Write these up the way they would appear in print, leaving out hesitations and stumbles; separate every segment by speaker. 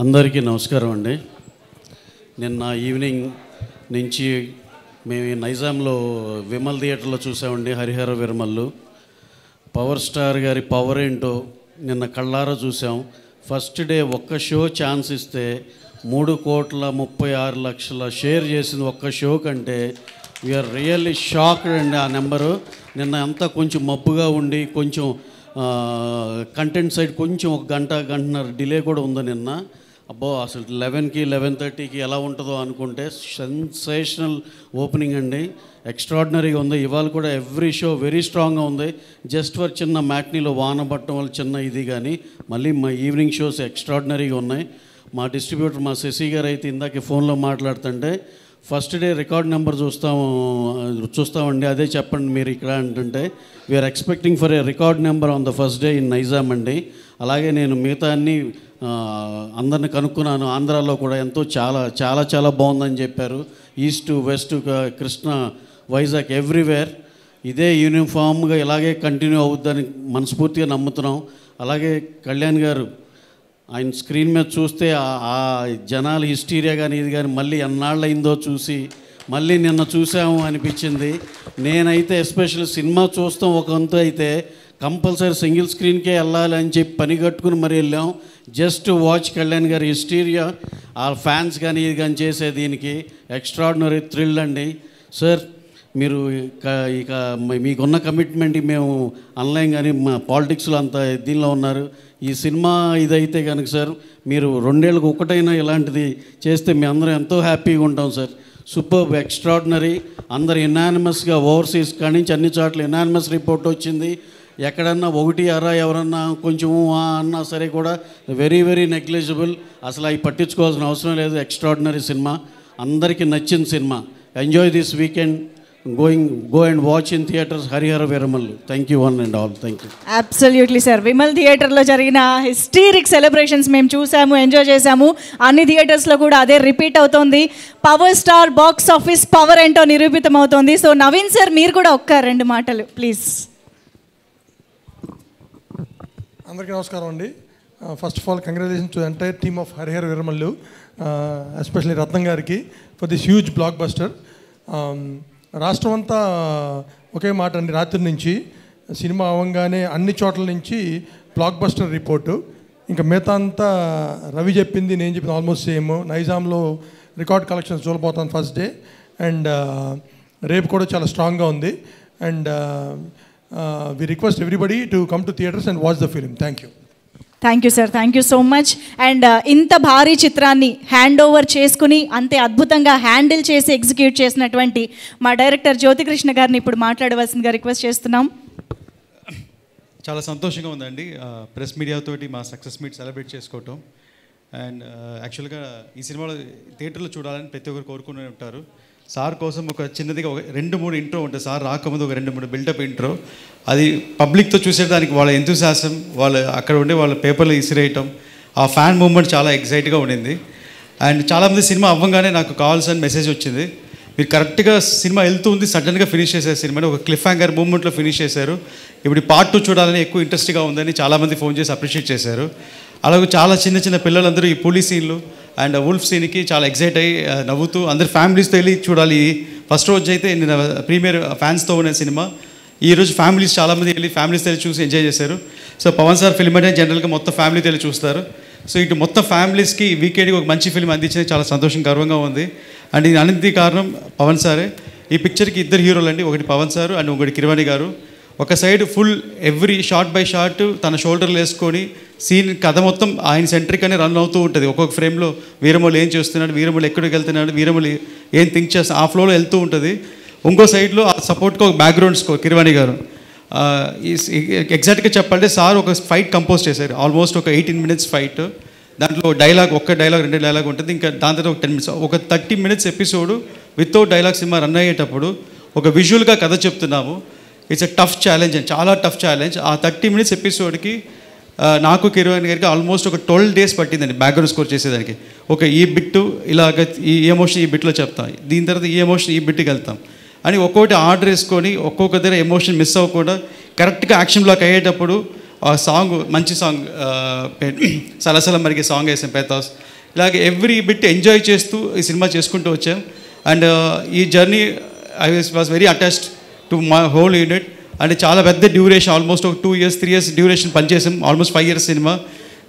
Speaker 1: అందరికీ నమస్కారం అండి. నిన్న ఈవినింగ్ నుంచి మేము నైజాంలో విమల్ థియేటర్లో చూసామండి. హరిహర విరమల్లు పవర్ స్టార్ గారి పవర్ ఏంటో నిన్న కళ్ళారా చూసాం. ఫస్ట్ డే ఒక్క షో ఛాన్స్ ఇస్తే 3,36,00,000 షేర్ చేసింది ఒక్క షో కంటే వీఆర్ రియల్లీ షాక్డ్ అండి. ఆ నెంబరు నిన్న అంతా కొంచెం మబ్బుగా ఉండి కొంచెం కంటెంట్ సైడ్ కొంచెం ఒక గంటన్నర డిలే కూడా ఉంది నిన్న. అబ్బో అసలు 11కి 11:30కి ఎలా ఉంటుందో అనుకుంటే సెన్సేషనల్ ఓపెనింగ్ అండి. ఎక్స్ట్రాడినరీగా ఉంది. ఇవాళ కూడా ఎవ్రీ షో వెరీ స్ట్రాంగ్గా ఉంది. జస్ట్ ఫర్ చిన్న మ్యాట్నీలో వాన పట్టడం వల్ల చిన్న ఇది కానీ మళ్ళీ మా ఈవినింగ్ షోస్ ఎక్స్ట్రాడినరీగా ఉన్నాయి. మా డిస్ట్రిబ్యూటర్ మా శశి గారు అయితే ఇందాక ఫోన్లో మాట్లాడుతుంటే ఫస్ట్ డే రికార్డ్ నెంబర్ చూస్తామండి, అదే చెప్పండి మీరు ఇక్కడ అంటుంటే we are expecting for a record number on the first day in Nizam అండి. అలాగే నేను మిగతా అన్ని అందరిని కనుక్కున్నాను. ఆంధ్రాలో కూడా ఎంతో చాలా బాగుందని చెప్పారు. East west Krishna Vizag everywhere ఇదే యూనిఫామ్గా ఇలాగే కంటిన్యూ అవుద్దని మనస్ఫూర్తిగా నమ్ముతున్నాం. అలాగే కళ్యాణ్ గారు ఆయన స్క్రీన్ మీద చూస్తే ఆ జనాల హిస్టీరియా కానీ ఇది కానీ మళ్ళీ ఎన్నాళ్ళయిందో చూసి మళ్ళీ నిన్న చూసాము అనిపించింది. నేనైతే ఎస్పెషల్లీ సినిమా చూస్తాం ఒక వంతు అయితే కంపల్సరీ సింగిల్ స్క్రీన్కే వెళ్ళాలి అని చెప్పి పని కట్టుకుని మరి వెళ్ళాం. జస్ట్ వాచ్ కళ్యాణ్ గారి హిస్టీరియా ఆ ఫ్యాన్స్ కానీ ఇది కానీ చేసే దీనికి ఎక్స్ట్రాడినరీ థ్రిల్ అండి. సార్ మీరు ఇక మీకున్న కమిట్మెంట్ మేము ఆన్లైన్ కానీ మా పాలిటిక్స్లో అంత దీనిలో ఉన్నారు. ఈ సినిమా ఇదైతే కనుక సార్ మీరు 2 ఏళ్ళకి ఒకటైనా ఇలాంటిది చేస్తే మేము అందరం ఎంతో హ్యాపీగా ఉంటాం సార్. Super extraordinary. అందరు ఎనానిమస్గా ఓవర్సీస్ కాడి నుంచి అన్ని చోట్ల ఎనానిమస్ రిపోర్ట్ వచ్చింది. ఎక్కడన్నా ఒకటి ఎవరన్నా కొంచెం అన్నా సరే కూడా వెరీ నెగ్లిజిబుల్. అసలు అవి పట్టించుకోవాల్సిన అవసరం లేదు. ఎక్స్ట్రాడినరీ సినిమా, అందరికీ నచ్చిన cinema. Enjoy this weekend. go and watch in theaters Harihara Viramallu. Thank you one and all. Thank you.
Speaker 2: Absolutely sir. Vimal theater lo jarigina hysteric celebrations mem chusamu, enjoy chesamu. Anni theaters lo kuda ade repeat avutondi. Power star box office power ento nirupitam avutondi. So Naveen sir meer kuda okka rendu maatalu please.
Speaker 3: Andariki namaskaram andi. First of all, congratulations to the entire team of Harihara Viramallu, especially Ratnam gariki for this huge blockbuster. రాష్ట్రం అంతా ఒకే మాట అండి. రాత్రి నుంచి cinema అవ్వగానే అన్ని చోట్ల నుంచి బ్లాక్ బస్టర్ రిపోర్టు. ఇంకా మిగతా అంతా రవి చెప్పింది నేను చెప్పింది ఆల్మోస్ట్ సేమ్. నైజాంలో రికార్డ్ కలెక్షన్స్ చూడబోతాను ఫస్ట్ డే అండ్ రేపు కూడా చాలా స్ట్రాంగ్గా ఉంది. And we request everybody to come to theatres and watch the film. Thank you.
Speaker 2: Thank you sir, thank you so much. And ఇంత భారీ చిత్రాన్ని హ్యాండ్ ఓవర్ చేసుకుని అంతే అద్భుతంగా హ్యాండిల్ చేసి ఎగ్జిక్యూట్ చేసినటువంటి మా డైరెక్టర్ జ్యోతికృష్ణ గారిని ఇప్పుడు మాట్లాడవలసిందిగా రిక్వెస్ట్ చేస్తున్నాం.
Speaker 4: చాలా సంతోషంగా ఉందండి ప్రెస్ మీడియాతోటి మా సక్సెస్ మీట్ సెలబ్రేట్ చేసుకోవటం. అండ్ యాక్చువల్గా ఈ సినిమాలో థియేటర్లో చూడాలని ప్రతి ఒక్కరు కోరుకునే ఉంటారు. సార్ కోసం ఒక చిన్నదిగా ఒక 2-3 ఇంట్రో ఉంటుంది. సార్ రాకముందు ఒక 2-3 బిల్డప్ ఇంట్రో. అది పబ్లిక్తో చూసేదానికి వాళ్ళ ఎంతూసియాసం, వాళ్ళు అక్కడ ఉండే వాళ్ళ పేపర్లు ఇసిరేయటం, ఆ ఫ్యాన్ మూవ్మెంట్ చాలా ఎగ్జైట్గా ఉండింది. అండ్ చాలామంది సినిమా అవ్వగానే నాకు కాల్స్ అని మెసేజ్ వచ్చింది, మీరు కరెక్ట్గా సినిమా వెళ్తూ ఉంది సడన్గా ఫినిష్ చేశారు సినిమాని, ఒక క్లిఫ్ హ్యాంగర్ మూవ్మెంట్లో ఫినిష్ చేశారు. ఇప్పుడు పార్ట్ 2 చూడాలని ఎక్కువ ఇంట్రెస్ట్గా ఉందని చాలామంది ఫోన్ చేసి అప్రిషియేట్ చేశారు. అలాగే చాలా చిన్న పిల్లలందరూ ఈ పులి సీన్లు అండ్ వుల్ఫ్ సీన్కి చాలా ఎగ్జైట్ అయ్యి నవ్వుతూ అందరు ఫ్యామిలీస్తో వెళ్ళి చూడాలి. ఫస్ట్ రోజు అయితే నేను ప్రీమియర్ ఫ్యాన్స్తో ఉన్న సినిమా, ఈరోజు ఫ్యామిలీస్ చాలామంది వెళ్ళి ఫ్యామిలీస్తో వెళ్ళి చూసి ఎంజాయ్ చేశారు. సో పవన్ సార్ ఫిల్మ్ అంటే జనరల్గా మొత్తం ఫ్యామిలీతో వెళ్ళి చూస్తారు. సో ఇటు మొత్తం ఫ్యామిలీస్కి వీకెండ్కి ఒక మంచి ఫిల్మ్ అందించింది చాలా సంతోషం గర్వంగా ఉంది. అండ్ ఇది అన్నింటి కారణం పవన్ సారే. ఈ పిక్చర్కి 2 హీరోలు అండి, ఒకటి పవన్ సార్ అండ్ ఒకటి కిరవాణి గారు. ఒక side full every shot by shot తన షోల్డర్లు వేసుకొని సీన్ కథ మొత్తం ఆయన సెంట్రిక్ అని రన్ అవుతూ ఉంటుంది. ఒక్కొక్క ఫ్రేమ్లో వీరమల్లు ఏం చేస్తున్నాడు, వీరమల్లు ఎక్కడికి వెళ్తున్నాడు, వీరమల్లు ఏం థింక్ చేస్తా ఆ ఫ్లోలో వెళ్తూ ఉంటుంది. ఇంకో సైడ్లో ఆ సపోర్ట్గా ఒక బ్యాక్గ్రౌండ్ స్కోర్ కిరవాణి గారు. ఎగ్జాక్ట్గా చెప్పాలంటే సార్ ఒక ఫైట్ కంపోజ్ చేశారు, ఆల్మోస్ట్ ఒక 18 minutes ఫైట్. దాంట్లో డైలాగ్ 2 డైలాగ్ ఉంటుంది. ఇంకా దాని తర్వాత ఒక 10 minutes, ఒక 30 minutes episode without dialogue cinema run అయ్యేటప్పుడు ఒక విజువల్గా కథ చెప్తున్నాము. ఇట్స్ ఎ టఫ్ ఛాలెంజ్ అండి, చాలా టఫ్ ఛాలెంజ్. ఆ 30 minutes ఎపిసోడ్కి నాకు కిరవాణి గారికి ఆల్మోస్ట్ ఒక 12 days పట్టిందండి బ్యాక్గ్రౌండ్ స్కోర్ చేసేదానికి. ఒక ఈ బిట్టు ఇలాగ ఈ ఎమోషన్ ఈ బిట్లో చెప్తాం, దీని తర్వాత ఈ ఎమోషన్ ఈ బిట్కి వెళ్తాం అని ఒక్కొక్కటి ఆర్డర్ వేసుకొని ఒక్కొక్క దగ్గర ఎమోషన్ మిస్ అవ్వకుండా కరెక్ట్గా యాక్షన్ బ్లాక్ అయ్యేటప్పుడు ఆ సాంగ్ మంచి సాంగ్ సలసల మరిగే సాంగ్ వేసాం పేతాస్. ఇలాగే ఎవ్రీ బిట్ ఎంజాయ్ చేస్తూ ఈ సినిమా చేసుకుంటూ వచ్చాం. అండ్ ఈ journey I was very attached to my whole unit. అంటే చాలా పెద్ద డ్యూరేషన్, ఆల్మోస్ట్ ఒక 2 years 3 years డ్యూరేషన్ పనిచేసాం, ఆల్మోస్ట్ 5 years సినిమా.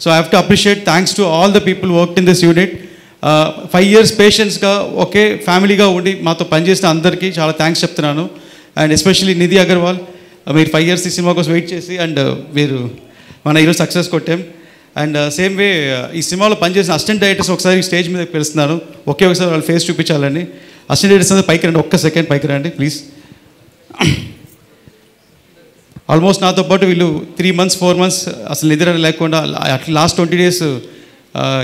Speaker 4: So I have to appreciate, thanks to all the people worked in this unit. 5 years పేషెన్స్గా ఒకే ఫ్యామిలీగా ఉండి మాతో పనిచేసిన అందరికీ చాలా థ్యాంక్స్ చెప్తున్నాను. అండ్ ఎస్పెషల్లీ నిధి అగర్వాల్, మీరు 5 years ఈ సినిమా కోసం వెయిట్ చేసి అండ్ మీరు మన ఈరోజు సక్సెస్ కొట్టాం. అండ్ సేమ్ వే ఈ సినిమాలో పనిచేసిన అసిస్టెంట్ డైరెక్టర్స్ ఒకసారి స్టేజ్ మీద పిలుస్తున్నాను, ఒకసారి వాళ్ళ ఫేస్ చూపించాలని. అసిస్టెంట్ డైరెక్టర్స్ అందరూ పైకి రండి, ఒక్క సెకండ్ పైకి రండి ప్లీజ్. ఆల్మోస్ట్ నాతో పాటు వీళ్ళు 3 months 4 months అసలు నిద్ర లేకుండా అట్లా లాస్ట్ 20 days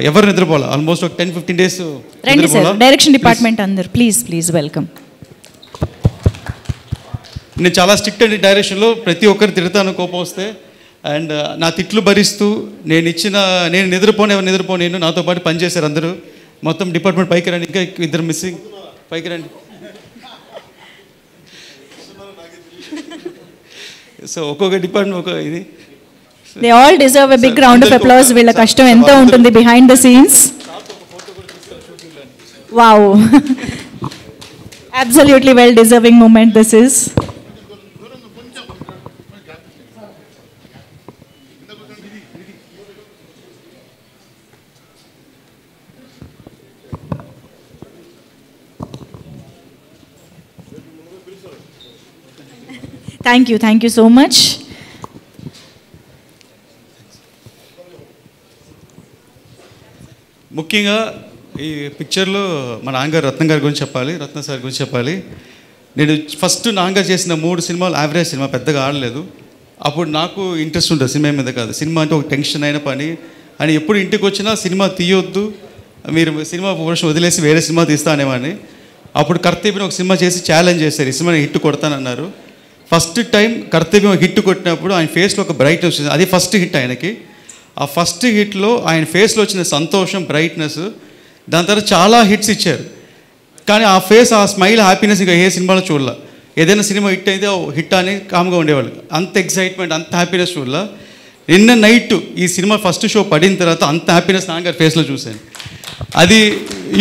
Speaker 4: ఎవరు నిద్రపోవాలి, ఆల్మోస్ట్ ఒక 10-15 days.
Speaker 2: రండి సార్, డైరెక్షన్ డిపార్ట్మెంట్ అందరు ప్లీజ్ వెల్కమ్.
Speaker 4: నేను చాలా స్ట్రిక్ట్ అండి డైరెక్షన్లో, ప్రతి ఒక్కరు తిడతాను కోపం వస్తే. అండ్ నా తిట్లు భరిస్తూ నేను నిద్రపోను నాతో పాటు పనిచేశారు అందరూ. మొత్తం డిపార్ట్మెంట్ పైకి రండి, ఇంకా 2 మిస్సింగ్, పైకి రండి. సో ఒక్కొక్క డిపార్ట్మెంట్ ఒక ఇది.
Speaker 2: They all deserve a big round of applause. వీళ్ళ కష్టం ఎంతో ఉంటుంది behind the scenes. Wow. Absolutely well deserving moment this is. Thank you so much.
Speaker 4: ముఖ్యంగా ఈ పిక్చర్లో మా నాన్నగారు రత్నం గారి గురించి చెప్పాలి, రత్న సార్ గురించి చెప్పాలి. నేను ఫస్ట్ నాన్నగారు చేసిన 3 సినిమాలు యావరేజ్ సినిమా, పెద్దగా ఆడలేదు. అప్పుడు నాకు ఇంట్రెస్ట్ ఉంటుంది సినిమా మీద కాదు, సినిమా అంటే ఒక టెన్షన్ అయిన పని అని. ఎప్పుడు ఇంటికి వచ్చినా సినిమా తీయొద్దు, మీరు సినిమా వర్షం వదిలేసి వేరే సినిమా తీస్తా అనేవాడిని. అప్పుడు కర్తవ్యం ఒక సినిమా చేసి ఛాలెంజ్ చేశారు, ఈ సినిమా హిట్ కొడతానన్నారు. ఫస్ట్ టైం కర్తవ్యం హిట్ కొట్టినప్పుడు ఆయన ఫేస్లో ఒక బ్రైట్నెస్ వచ్చింది, అది ఫస్ట్ హిట్ ఆయనకి. ఆ ఫస్ట్ హిట్లో ఆయన ఫేస్లో వచ్చిన సంతోషం, బ్రైట్నెస్, దాని తర్వాత చాలా హిట్స్ ఇచ్చారు. కానీ ఆ ఫేస్, ఆ స్మైల్, హ్యాపీనెస్ ఇంకా ఏ సినిమాలో చూడలే. ఏదైనా సినిమా హిట్ అయితే హిట్ అని కామ్గా ఉండేవాళ్ళు, అంత ఎక్సైట్మెంట్, అంత హ్యాపీనెస్ చూడలే. నిన్న నైట్ ఈ సినిమా ఫస్ట్ షో పడిన తర్వాత అంత హ్యాపీనెస్ నాన్నగారి ఫేస్లో చూశాను. అది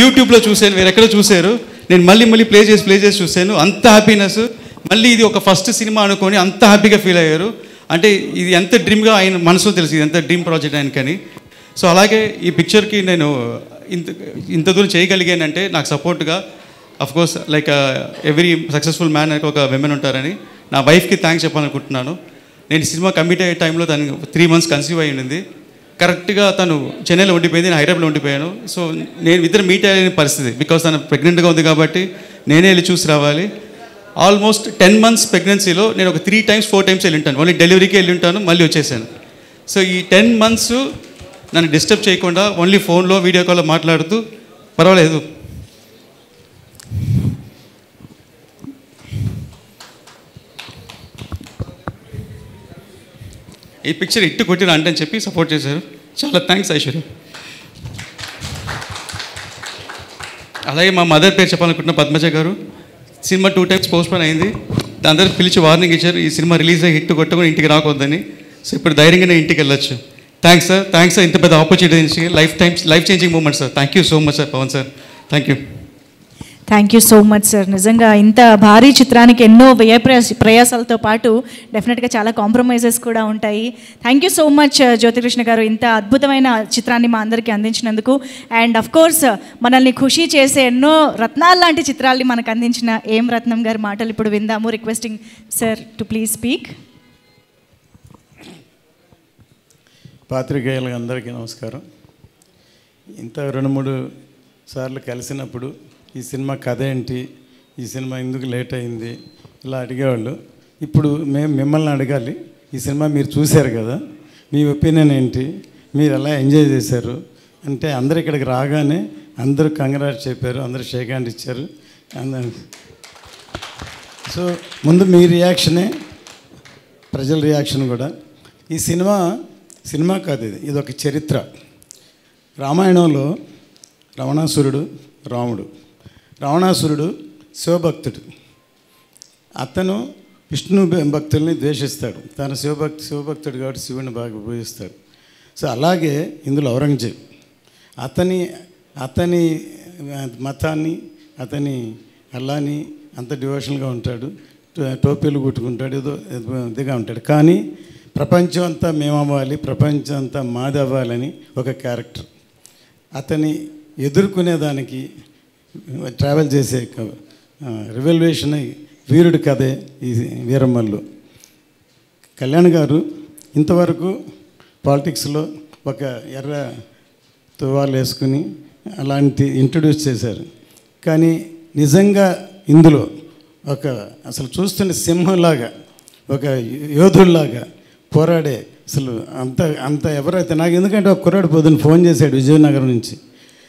Speaker 4: యూట్యూబ్లో చూశాను, వేరెక్కడ చూశారు, నేను మళ్ళీ ప్లే చేసి చూశాను. అంత హ్యాపీనెస్, మళ్ళీ ఇది ఒక ఫస్ట్ సినిమా అనుకొని అంత హ్యాపీగా ఫీల్ అయ్యారు. అంటే ఇది ఎంత డ్రీమ్గా ఆయన మనసులో తెలుసు, ఇది ఎంత డ్రీమ్ ప్రాజెక్ట్ ఆయనకని. సో అలాగే ఈ పిక్చర్కి నేను ఇంత దూరం చేయగలిగానంటే నాకు సపోర్ట్గా of course like every successful man ఒక విమెన్ ఉంటారని నా వైఫ్కి థ్యాంక్స్ చెప్పాలనుకుంటున్నాను. నేను సినిమా కమిట్ అయ్యే టైంలో తను 3 months కన్సీవ్ అయి ఉండింది. కరెక్ట్గా తను చెన్నైలో ఉండిపోయింది, నేను హైదరాబాద్లో ఉండిపోయాను. సో నేను ఇద్దరు మీట్ అయ్యే పరిస్థితి, బికాస్ తను ప్రెగ్నెంట్గా ఉంది కాబట్టి నేనే వెళ్ళి చూసి రావాలి. ఆల్మోస్ట్ 10 months ప్రెగ్నెన్సీలో నేను ఒక 3 times 4 times వెళ్ళి ఉంటాను, ఓన్లీ డెలివరీకి వెళ్ళి ఉంటాను, మళ్ళీ వచ్చేసాను. సో ఈ 10 months నన్ను డిస్టర్బ్ చేయకుండా ఓన్లీ ఫోన్లో వీడియో కాల్లో మాట్లాడుతూ పర్వాలేదు. ఈ పిక్చర్ ఇట్టు కొట్టిన అంటే అని చెప్పి సపోర్ట్ చేశారు, చాలా థ్యాంక్స్ ఐశ్వర్య. అలాగే మా మదర్ పేరు చెప్పాలనుకుంటున్న పద్మజ గారు, సినిమా 2 times పోస్ట్పోన్ అయింది, దాని తర్వాత పిలిచి వార్నింగ్ ఇచ్చారు, ఈ సినిమా రిలీజ్ అయ్యి హిట్ కొట్టుకొని ఇంటికి రాకొద్దని. సో ఇప్పుడు ధైర్యంగానే ఇంటికి వెళ్ళొచ్చు. థ్యాంక్స్ సార్, ఇంత పెద్ద opportunity, life changing moment sir. Thank you so much sir, Pawan sir, thank you so much sir. నిజంగా ఇంత భారీ చిత్రానికి ఎన్నో ప్రయాసాలతో పాటు డెఫినెట్గా చాలా కాంప్రమైజెస్ కూడా ఉంటాయి. Thank you so much Jyothi Krishna గారు, ఇంత అద్భుతమైన చిత్రాన్ని మా అందరికీ అందించినందుకు. అండ్ అఫ్ కోర్స్ మనల్ని ఖుషి చేసే ఎన్నో రత్నాలు లాంటి చిత్రాల్ని మనకు అందించిన ఏం రత్నం గారి మాటలు ఇప్పుడు విందాము. Requesting sir to please speak.
Speaker 5: పాత్రికేయులకు అందరికీ నమస్కారం. ఇంత 2-3 సార్లు కలిసినప్పుడు ఈ సినిమా కథ ఏంటి, ఈ సినిమా ఎందుకు లేట్ అయింది ఇలా అడిగేవాళ్ళు. ఇప్పుడు మేము మిమ్మల్ని అడగాలి, ఈ సినిమా మీరు చూశారు కదా, మీ ఒపీనియన్ ఏంటి, మీరు ఎలా ఎంజాయ్ చేశారు అంటే అందరు ఇక్కడికి రాగానే అందరూ కంగ్రాట్స్ చెప్పారు, అందరూ షేక్ హ్యాండ్ ఇచ్చారు. సో ముందు మీ రియాక్షనే ప్రజల రియాక్షన్ కూడా. ఈ సినిమా కాదు, ఇది ఒక చరిత్ర. రామాయణంలో రావణాసురుడు శివభక్తుడు. అతను విష్ణు భక్తుల్ని ద్వేషిస్తాడు, తన శివభక్తుడు కాబట్టి శివుని బాగా పూజిస్తాడు. సో అలాగే ఇందులో ఔరంగజేబ్, అతని అతని మతాన్ని, అతని అల్లాని అంత డివోషన్గా ఉంటాడు, టోపీలు కుట్టుకుంటాడు, ఏదో ఇదిగా ఉంటాడు. కానీ ప్రపంచం అంతా మేమవ్వాలి, ప్రపంచం అంతా మాది అవ్వాలని ఒక క్యారెక్టర్. అతని ఎదుర్కొనేదానికి ట్రావెల్ చేసే రివల్యూషన్ వీరుడి కథే ఈ వీరమల్లు. కళ్యాణ్ గారు ఇంతవరకు పాలిటిక్స్లో ఒక ఎర్ర తువాలు వేసుకుని అలాంటి ఇంట్రడ్యూస్ చేశారు. కానీ నిజంగా ఇందులో ఒక అసలు చూస్తున్న సింహంలాగా, ఒక యోధుల్లాగా పోరాడే అసలు అంత ఎవరైతే నాకు, ఎందుకంటే ఒక కుర్రాడు పొద్దున్న ఫోన్ చేశాడు విజయనగరం నుంచి,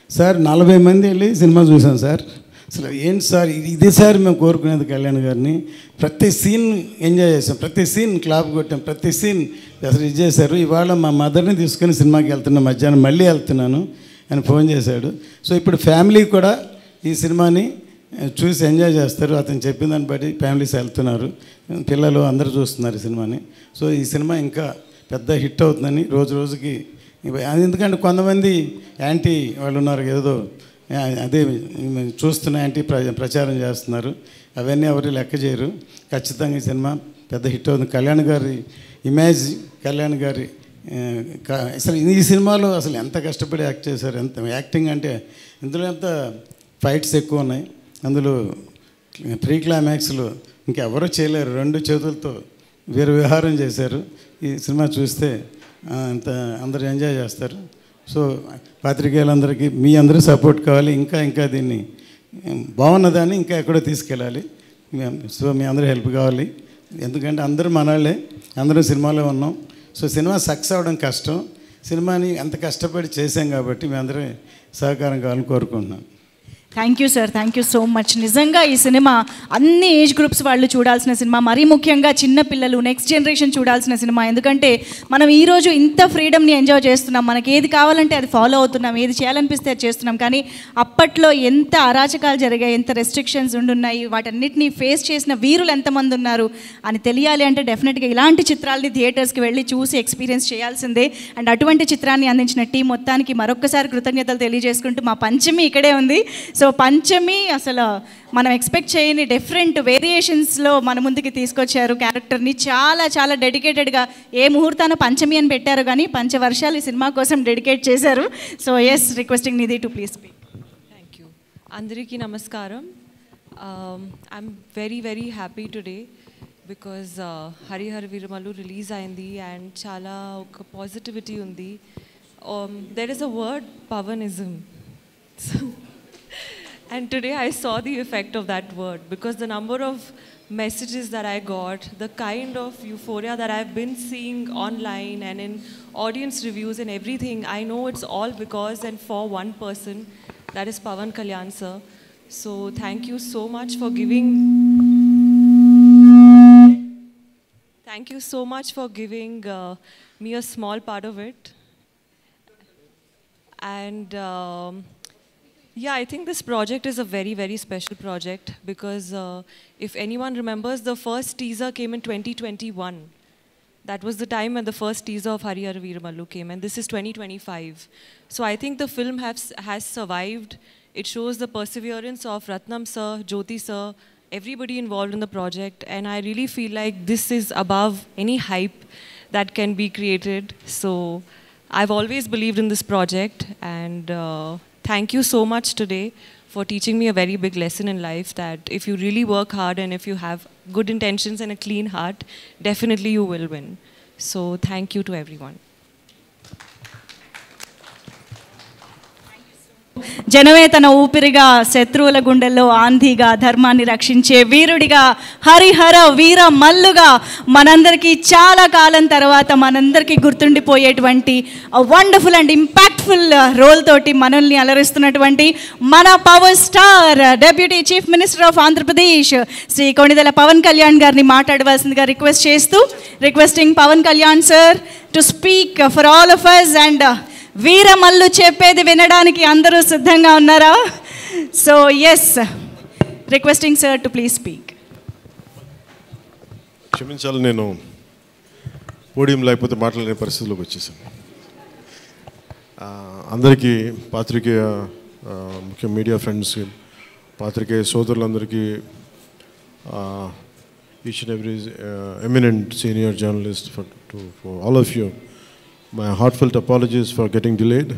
Speaker 5: సార్ 40 మంది వెళ్ళి సినిమా చూసాం సార్, అసలు ఏంటి సార్ ఇది సార్ మేము కోరుకునేది కళ్యాణ్ గారిని, ప్రతి సీన్ ఎంజాయ్ చేసాం, ప్రతి సీన్ క్లాప్ కొట్టాం, ప్రతి సీన్ అసలు ఇది చేశారు, ఇవాళ మా మదర్ని తీసుకొని సినిమాకి వెళ్తున్నాను, మధ్యాహ్నం మళ్ళీ వెళ్తున్నాను అని ఫోన్ చేశాడు. సో ఇప్పుడు ఫ్యామిలీ కూడా ఈ సినిమాని చూసి ఎంజాయ్ చేస్తారు, అతను చెప్పిన దాన్ని బట్టి ఫ్యామిలీస్ వెళ్తున్నారు, పిల్లలు అందరూ చూస్తున్నారు ఈ సినిమాని. సో ఈ సినిమా ఇంకా పెద్ద హిట్ అవుతుందని రోజు రోజుకి, ఎందుకంటే కొంతమంది యాంటీ వాళ్ళు ఉన్నారు, ఏదో అదే చూస్తున్న యాంటీ ప్రచారం చేస్తున్నారు, అవన్నీ ఎవరు లెక్క చేయరు. ఖచ్చితంగా ఈ సినిమా పెద్ద హిట్ అవుతుంది. కళ్యాణ్ గారి ఇమేజ్, కళ్యాణ్ గారి అసలు ఈ సినిమాలో అసలు ఎంత కష్టపడి యాక్ట్ చేశారు, ఎంత యాక్టింగ్ అంటే ఇందులో ఎంత ఫైట్స్ ఎక్కువ ఉన్నాయి, అందులో ప్రీ క్లైమాక్స్లో ఇంకెవరూ చేయలేరు, 2 చేతులతో వీర విహారం చేశారు. ఈ సినిమా చూస్తే అంత అందరూ ఎంజాయ్ చేస్తారు. సో పాత్రికేయులందరికీ మీ అందరూ సపోర్ట్ కావాలి, ఇంకా దీన్ని బాగున్నదాన్ని ఇంకా ఎక్కడో తీసుకెళ్ళాలి. సో మీ అందరూ హెల్ప్ కావాలి, ఎందుకంటే అందరూ మనవాళ్ళే, అందరూ సినిమాలో ఉన్నాం. సో సినిమా సక్సెస్ అవ్వడం కష్టం, సినిమాని అంత కష్టపడి చేశాం కాబట్టి మీ అందరూ సహకారం కావాలని కోరుకుంటున్నాను.
Speaker 2: Thank you sir, thank you so much. నిజంగా ఈ సినిమా అన్ని ఏజ్ గ్రూప్స్ వాళ్ళు చూడాల్సిన సినిమా, మరీ ముఖ్యంగా చిన్నపిల్లలు, నెక్స్ట్ జనరేషన్ చూడాల్సిన సినిమా. ఎందుకంటే మనం ఈరోజు ఇంత ఫ్రీడమ్ని ఎంజాయ్ చేస్తున్నాం, మనకి ఏది కావాలంటే అది ఫాలో అవుతున్నాం, ఏది చేయాలనిపిస్తే అది చేస్తున్నాం. కానీ అప్పట్లో ఎంత అరాచకాలు జరిగాయి, ఎంత రెస్ట్రిక్షన్స్ ఉండున్నాయి, వాటన్నిటిని ఫేస్ చేసిన వీరులు ఎంతమంది ఉన్నారు అని తెలియాలి అంటే డెఫినెట్గా ఇలాంటి చిత్రాలని థియేటర్స్కి వెళ్ళి చూసి ఎక్స్పీరియన్స్ చేయాల్సిందే. అండ్ అటువంటి చిత్రాన్ని అందించిన టీం మొత్తానికి మరొకసారి కృతజ్ఞతలు తెలియజేసుకుంటూ, మా పంచమి ఇక్కడే ఉంది. సో పంచమి అసలు మనం ఎక్స్పెక్ట్ చేయని డిఫరెంట్ వేరియేషన్స్లో మన ముందుకి తీసుకొచ్చారు క్యారెక్టర్ని. చాలా చాలా డెడికేటెడ్గా ఏ ముహూర్తాన పంచమి అని పెట్టారు, కానీ పంచవర్షాలు ఈ సినిమా కోసం డెడికేట్ చేశారు. So yes, requesting Nidhi to please speak.
Speaker 6: Thank you. అందరికీ నమస్కారం. I'm very happy today because Harihara Veeramallu release అయింది అండ్ చాలా ఒక పాజిటివిటీ ఉంది. There is a word Pawanism. And today I saw the effect of that word because the number of messages that I got, the kind of euphoria that I've been seeing online and in audience reviews and everything, I know it's all because and for one person, that is Pawan Kalyan sir. So thank you so much for giving me a small part of it. And yeah, I think this project is a very special project because if anyone remembers, the first teaser came in 2021. That was the time when the first teaser of Harihara Veeramallu came, and this is 2025. So I think the film has survived. It shows the perseverance of Ratnam sir, Jyoti sir, everybody involved in the project, and I really feel like this is above any hype that can be created. So I've always believed in this project, and thank you so much today for teaching me a very big lesson in life that if you really work hard and if you have good intentions and a clean heart, definitely you will win. So thank you to everyone.
Speaker 2: జనమే తన ఊపిరిగా, శత్రువుల గుండెల్లో ఆంధీగా, ధర్మాన్ని రక్షించే వీరుడిగా, హరిహర వీర మల్లుగా మనందరికీ చాలా కాలం తర్వాత మనందరికీ గుర్తుండిపోయేటువంటి వండర్ఫుల్ అండ్ ఇంపాక్ట్ఫుల్ రోల్ తోటి మనల్ని అలరిస్తున్నటువంటి మన power star deputy chief minister of Andhra Pradesh Shri Konidela Pawan Kalyan గారిని మాట్లాడవలసిందిగా రిక్వెస్ట్ చేస్తూ, requesting Pawan Kalyan sir to speak for all of us. And Veeramallu చెప్పేది వినడానికి అందరూ సిద్ధంగా ఉన్నారా? So yes, requesting sir to please speak.
Speaker 7: క్షమించాలి, నేను పోడియం లేకపోతే మాట్లాడే పరిస్థితిలోకి వచ్చేసాను. అందరికీ పాత్రికేయ ముఖ్య మీడియా ఫ్రెండ్స్కి, పాత్రికేయ సోదరులందరికీ, each and every eminent senior journalist, for all of you, my heartfelt apologies for getting delayed.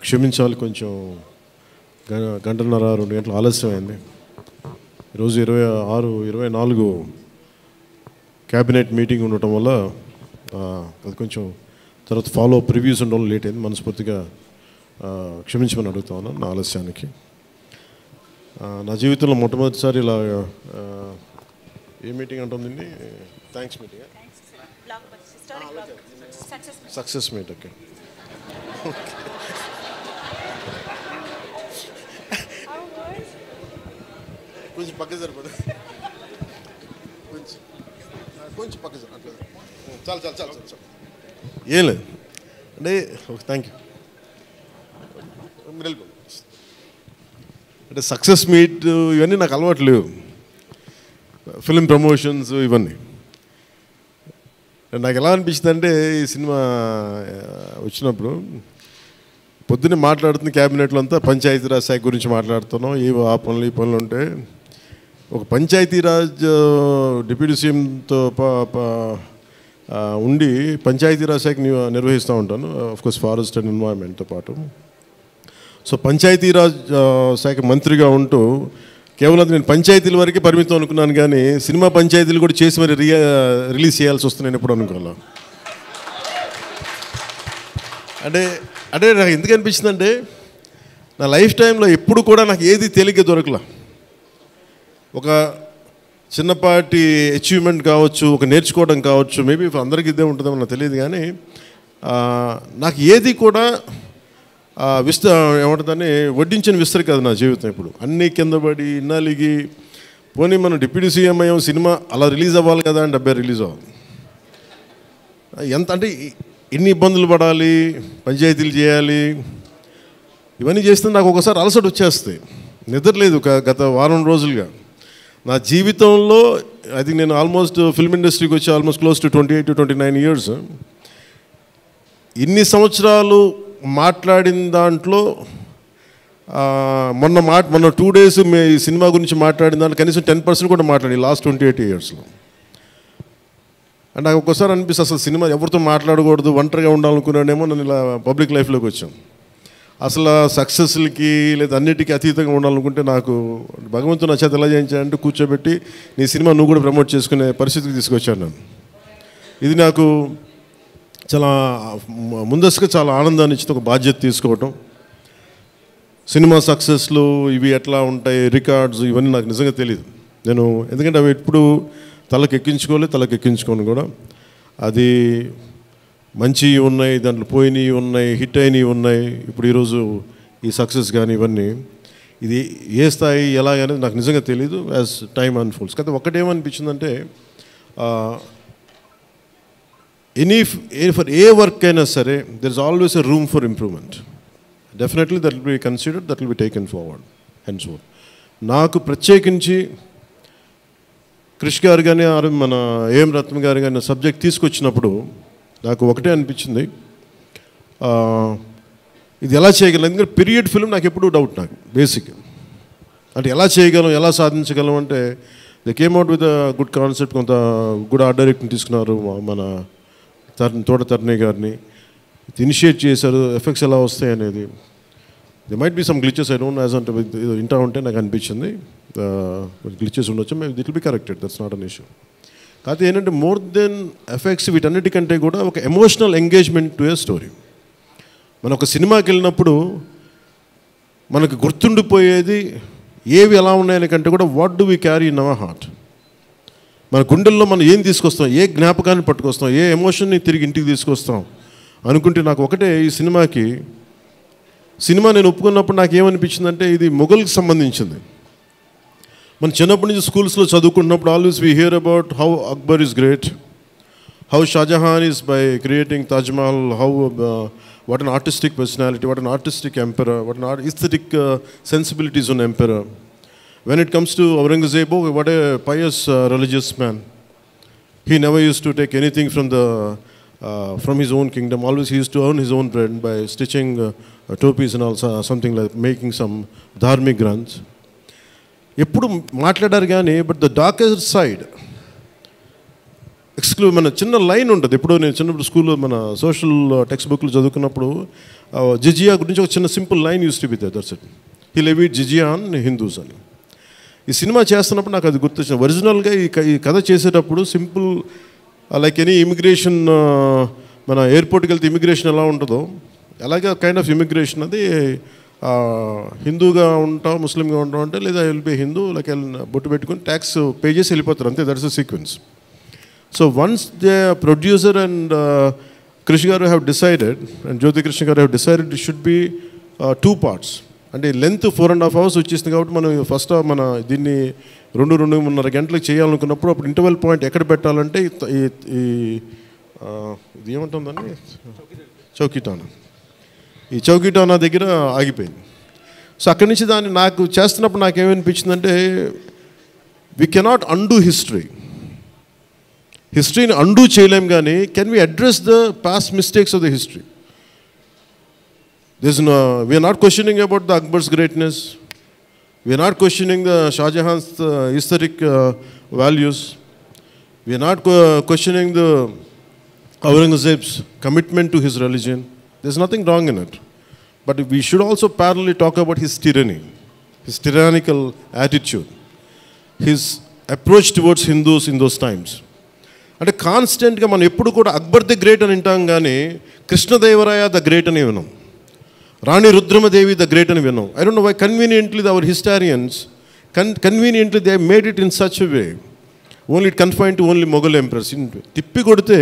Speaker 7: క్షమించాలి, కొంచెం గంటన్నర 2 గంటలు ఆలస్యమైంది. ఈరోజు 24 క్యాబినెట్ మీటింగ్ ఉండటం వల్ల అది కొంచెం తర్వాత ఫాలో అప్ రివ్యూస్ ఉండడం లేట్ అయింది. మనస్ఫూర్తిగా క్షమించమని అడుగుతా ఉన్నాను నా ఆలస్యానికి. నా జీవితంలో మొట్టమొదటిసారి ఇలా ఏ మీటింగ్ అంటుందండి, thanks meeting, success meet. Okay, కొంచెం పక్క సరిపడు, కొంచెం పక్క సార్, అట్లా చాలు చాలు చాలు చాలు చాలు, ఏం లేదు అంటే. Okay, thank you. మీరు వెళ్ళిపోండి. అంటే సక్సెస్ మీట్ ఇవన్నీ నాకు అలవాటు లేవు, ఫిల్మ్ ప్రమోషన్స్ ఇవన్నీ. నాకు ఎలా అనిపించింది అంటే, ఈ సినిమా వచ్చినప్పుడు పొద్దున్నే మాట్లాడుతున్న క్యాబినెట్లో అంతా పంచాయతీరాజ్ శాఖ గురించి మాట్లాడుతున్నాం. ఆ పనులు ఈ పనులు ఉంటే ఒక పంచాయతీరాజ్ డిప్యూటీ సీఎంతో ఉండి పంచాయతీరాజ్ శాఖ నిర్వహిస్తూ ఉంటాను, ఆఫ్కోర్స్ ఫారెస్ట్ అండ్ ఎన్వైరన్మెంట్తో పాటు. సో పంచాయతీరాజ్ శాఖ మంత్రిగా ఉంటూ కేవలం నేను పంచాయతీల వరకే పరిమితం అనుకున్నాను, కానీ సినిమా పంచాయతీలు కూడా చేసి మరి రిలీజ్ చేయాల్సి వస్తుంది నేను ఎప్పుడు అనుకోవాలి. అంటే నాకు ఎందుకు అనిపించిందంటే, నా లైఫ్ టైంలో ఎప్పుడు కూడా నాకు ఏది తేలిగ్గా దొరకలా. ఒక చిన్నపాటి అచీవ్మెంట్ కావచ్చు, ఒక నేర్చుకోవడం కావచ్చు, మేబీ అందరికీ ఇదే ఉంటుందేమో నాకు తెలియదు, కానీ నాకు ఏది కూడా ఏమంటుందని వడ్డించిన విస్తరి కాదు నా జీవితం. ఇప్పుడు అన్నీ కింద పడి ఇన్నాళ్ళకి పోనీ మనం డిప్యూటీ సీఎం అయ్యాం, సినిమా అలా రిలీజ్ అవ్వాలి కదా అని 70 రిలీజ్ అవ్వాలి. ఎంత అంటే ఎన్ని ఇబ్బందులు పడాలి, పంచాయతీలు చేయాలి, ఇవన్నీ చేస్తే నాకు ఒకసారి అలసట వచ్చేస్తాయి. నిద్రలేదు గత వారం రోజులుగా నా జీవితంలో. ఐ థింక్ నేను ఆల్మోస్ట్ ఫిల్మ్ ఇండస్ట్రీకి వచ్చి almost close to 28 to 29 years. ఇన్ని సంవత్సరాలు మాట్లాడిన దాంట్లో మొన్న 2 days ఈ సినిమా గురించి మాట్లాడిన దాంట్లో కనీసం 10% కూడా మాట్లాడి లాస్ట్ 28 yearsలో. అండ్ నాకు ఒక్కసారి అనిపిస్తుంది, అసలు సినిమా ఎవరితో మాట్లాడకూడదు, ఒంటరిగా ఉండాలనుకున్నానేమో. నన్ను ఇలా పబ్లిక్ లైఫ్లోకి వచ్చాను. అసలు సక్సెస్లకి లేదా అన్నిటికీ అతీతంగా ఉండాలనుకుంటే నాకు భగవంతుడు నా చేత ఎలా చేయించాడంటే కూర్చోబెట్టి నీ సినిమా నువ్వు కూడా ప్రమోట్ చేసుకునే పరిస్థితికి తీసుకొచ్చాను నేను. ఇది నాకు చాలా ముందస్తుగా చాలా ఆనందాన్ని ఇచ్చింది, ఒక బాధ్యత తీసుకోవటం. సినిమా సక్సెస్లు ఇవి ఎట్లా ఉంటాయి, రికార్డ్స్ ఇవన్నీ నాకు నిజంగా తెలియదు. నేను ఎందుకంటే అవి ఎప్పుడు తలకెక్కించుకోను కూడా. అది మంచి ఉన్నాయి, దాంట్లో పోయినవి ఉన్నాయి, హిట్ అయినవి ఉన్నాయి. ఇప్పుడు ఈరోజు ఈ సక్సెస్ కానీ ఇవన్నీ ఇది ఏ స్థాయి ఎలాగనేది నాకు నిజంగా తెలియదు యాజ్ టైమ్ అన్ఫోల్డ్స్. కానీ ఒకటేమనిపించిందంటే, ఫర్ ఏ వర్క్ అయినా సరే there is always a room for improvement. Definitely that will be considered, that will be taken forward hence fourth. నాకు ప్రత్యేకించి క్రిష్ గారు కానీ మన ఏఎం రత్న గారు కానీ సబ్జెక్ట్ తీసుకొచ్చినప్పుడు నాకు ఒకటే అనిపించింది, ఇది ఎలా చేయగలం. ఎందుకంటే పీరియడ్ ఫిల్మ్ నాకు ఎప్పుడూ డౌట్, నాకు బేసిక్ అంటే ఎలా చేయగలం, ఎలా సాధించగలం అంటే they came out with good concept. కొంత గుడ్ ఆర్ట్ డైరెక్ట్ని తీసుకున్నారు, మన తోట తరుణి గారిని ఇనిషియేట్ చేశారు. ఎఫెక్ట్స్ ఎలా వస్తాయి అనేది, they might be some glitches, I don't know, as అంటే వింటా ఉంటే నాకు అనిపించింది గ్లిచెస్ ఉండొచ్చు, maybe it will be corrected, that's not an issue. కాకపోతే ఏంటంటే మోర్ దెన్ ఎఫెక్ట్స్ వీటన్నిటికంటే కూడా ఒక emotional engagement to a story. మనం ఒక సినిమాకి వెళ్ళినప్పుడు మనకు గుర్తుండిపోయేది ఏవి ఎలా ఉన్నాయని కంటే కూడా what do we carry in our heart. మన గుండెల్లో మనం ఏం తీసుకొస్తాం, ఏ జ్ఞాపకాన్ని పట్టుకొస్తాం, ఏ ఎమోషన్ని తిరిగి ఇంటికి తీసుకొస్తాం అనుకుంటే నాకు ఒకటే ఈ సినిమా నేను ఒప్పుకున్నప్పుడు నాకు ఏమనిపించిందంటే, ఇది మొఘల్కి సంబంధించింది. మన చిన్నప్పటి నుంచి స్కూల్స్లో చదువుకుంటున్నప్పుడు always we hear about how Akbar is great, how Shah Jahan is by creating Taj Mahal, how what an artistic personality, what an artistic emperor, what an aesthetic sensibilities on emperor. When it comes to Aurangzeb, what a pious religious man. He never used to take anything from the from his own kingdom. Always he used to earn his own bread by stitching topis and also something like making some dharmic granths. ఎప్పుడు మాట్లాడారు కానీ but the darkest side మన చిన్న line ఉంటుంది. ఎప్పుడో నేను చిన్నప్పుడు స్కూల్లో మన సోషల్ టెక్స్ట్ బుక్లు చదువుకున్నప్పుడు జిజియా గురించి ఒక చిన్న simple line used to be there. That's it. He levied జిజియా ఆన్ హిందూస్ అని. ఈ సినిమా చేస్తున్నప్పుడు నాకు అది గుర్తొచ్చింది. ఒరిజినల్గా ఈ కథ చేసేటప్పుడు సింపుల్ లైక్ ఎనీ ఇమిగ్రేషన్, మన ఎయిర్పోర్ట్కి వెళ్తే ఇమిగ్రేషన్ ఎలా ఉంటుందో అలాగే కైండ్ ఆఫ్ ఇమిగ్రేషన్ అది హిందూగా ఉంటాం, ముస్లింగా ఉంటాం అంటే లేదా విల్ బి హిందూ లైక్ బొట్టు పెట్టుకుని ట్యాక్స్ పే చేసి వెళ్ళిపోతారు అంతే. That's the sequence. So once the producer and కృషి గారు హ్యావ్ డిసైడెడ్ అండ్ జ్యోతి కృష్ణ గారు have decided it should be 2 parts. అంటే లెంత్ 4.5 hours వచ్చేసింది కాబట్టి మనం ఫస్ట్ మన దీన్ని 2-2.5 గంటలకు చేయాలనుకున్నప్పుడు అప్పుడు ఇంటర్వెల్ పాయింట్ ఎక్కడ పెట్టాలంటే ఇది ఏమంటుందండి, చౌకీటానా, ఈ చౌకీటానా దగ్గర ఆగిపోయింది. సో అక్కడి నుంచి దాన్ని నాకు చేస్తున్నప్పుడు నాకేమనిపించిందంటే వీ కెనాట్ అండూ హిస్టరీని అండూ చేయలేం, కానీ can we address the past mistakes of the history. We are not questioning about the Akbar's greatness. We are not questioning the Shah Jahan's aesthetic values. We are not questioning the Aurangzeb's commitment to his religion. There's nothing wrong in it. But we should also parallelly talk about his tyranny, his tyrannical attitude, his approach towards Hindus in those times. అంటే కాన్స్టెంట్గా మనం ఎప్పుడు కూడా Akbar the great అని వింటాం, కానీ Krishnadevaraya the great అని విన్నాం, రాణి రుద్రమదేవి ద గ్రేట్ అని విన్నాం. I don't know why conveniently our historians conveniently they made it in such way only it confine to only Mughal empress. తిప్పి కొడితే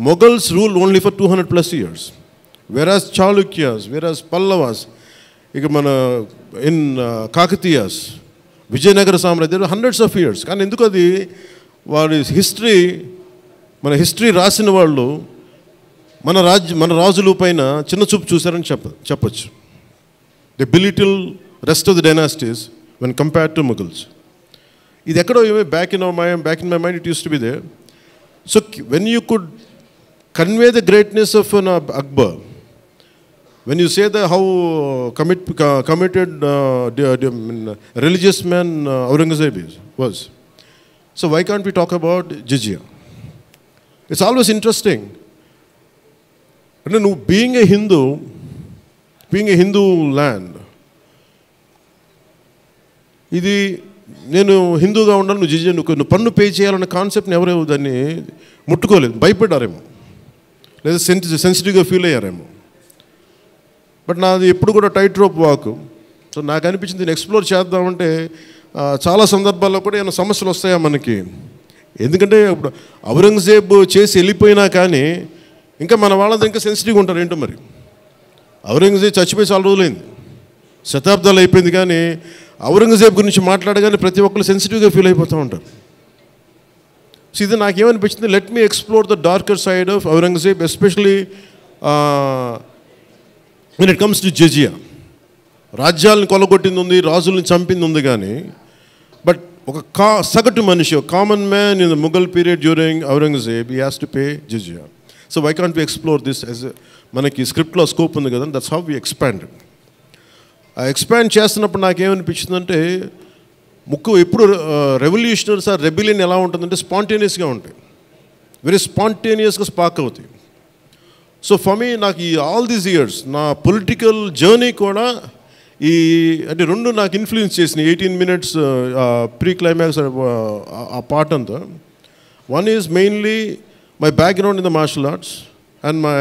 Speaker 7: Mughals rule only for 200+ years, whereas Chalukyas, whereas Pallavas, ఇక మన ఇన్ కాకతీయాస్, విజయనగర సామ్రాజ్యం hundreds of years. కానీ ఎందుకు అది వాడి హిస్టరీ, మన హిస్టరీ రాసిన వాళ్ళు మన రాజుల పైన చిన్న చూపు చూశారని చెప్పచ్చు. The belittle rest of the dynasties when compared to Mughals. ఇది ఎక్కడో back in my mind it used to be there. So when you could convey the greatness of an Akbar, when you say that how committed religious man Aurangzeb was, so why can't we talk about jizya? It's always interesting. No, being a Hindu land, ఇది నేను హిందూగా ఉండాలి, నువ్వు జిజియా నువ్వు పన్ను pay చేయాలన్న కాన్సెప్ట్ని ఎవరు దాన్ని ముట్టుకోలేదు, భయపడ్డారేమో, లేదా సెన్సిటివ్గా ఫీల్ అయ్యారేమో. బట్ నాది ఎప్పుడు కూడా టైట్ రోప్ వాక్. సో నాకు అనిపించింది దీన్ని ఎక్స్ప్లోర్ చేద్దామంటే చాలా సందర్భాల్లో కూడా ఏమైనా సమస్యలు వస్తాయా మనకి. ఎందుకంటే ఇప్పుడు ఔరంగజేబ్ చేసి వెళ్ళిపోయినా కానీ ఇంకా మన వాళ్ళంతా ఇంకా సెన్సిటివ్గా ఉంటారు ఏంటో మరి. ఔరంగజేబ్ చచ్చిపోయి చాలా రోజులైంది, శతాబ్దాలు అయిపోయింది, కానీ ఔరంగజేబ్ గురించి మాట్లాడగానే ప్రతి ఒక్కరు సెన్సిటివ్గా ఫీల్ అయిపోతూ ఉంటారు. సో ఇది నాకేమనిపించింది, let me explore the darker side of Aurangzeb, especially when it comes to jizya. రాజ్యాలను కొలగొట్టింది ఉంది, రాజుల్ని చంపింది ఉంది, కానీ బట్ ఒక సగటు మనిషి, common man in the Mughal period during Aurangzeb he has to pay జిజియా. So why can't we explore this as మనకి స్క్రిప్ట్లో స్కోప్ ఉంది కదా, దట్స్ హౌ వి ఎక్స్పాండెడ్. ఆ ఎక్స్పాండ్ చేస్తున్నప్పుడు నాకేమనిపించిందంటే ఎప్పుడు రెవల్యూషనరీస్ ఆర్ రెబిలియన్ ఎలా ఉంటుందంటే స్పాంటేనియస్గా ఉంటాయి, వెరీ స్పాంటేనియస్గా స్పార్క్ అవుతాయి. సో ఫర్ మీ నాకు ఈ ఆల్ దీస్ ఇయర్స్ నా పొలిటికల్ జర్నీ కూడా ఈ అంటే రెండు నాకు ఇన్ఫ్లుయెన్స్ చేసినాయి. 18 minutes ప్రీ క్లైమాక్స్ ఆ పార్ట్ అంతా. One is mainly my background in the martial arts and my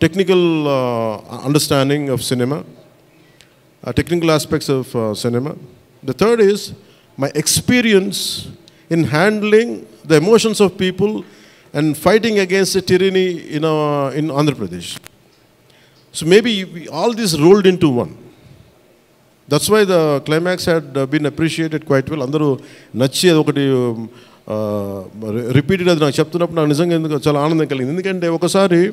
Speaker 7: technical understanding of cinema, technical aspects of cinema. The third is my experience in handling the emotions of people and fighting against the tyranny in Andhra Pradesh. So maybe all this rolled into one. That's why the climax had been appreciated quite well. Andaru nachi adokati repeated adi naaku cheptunnappudu naaku nijanga enduko chaala aanandam kalindi. Endukante okasari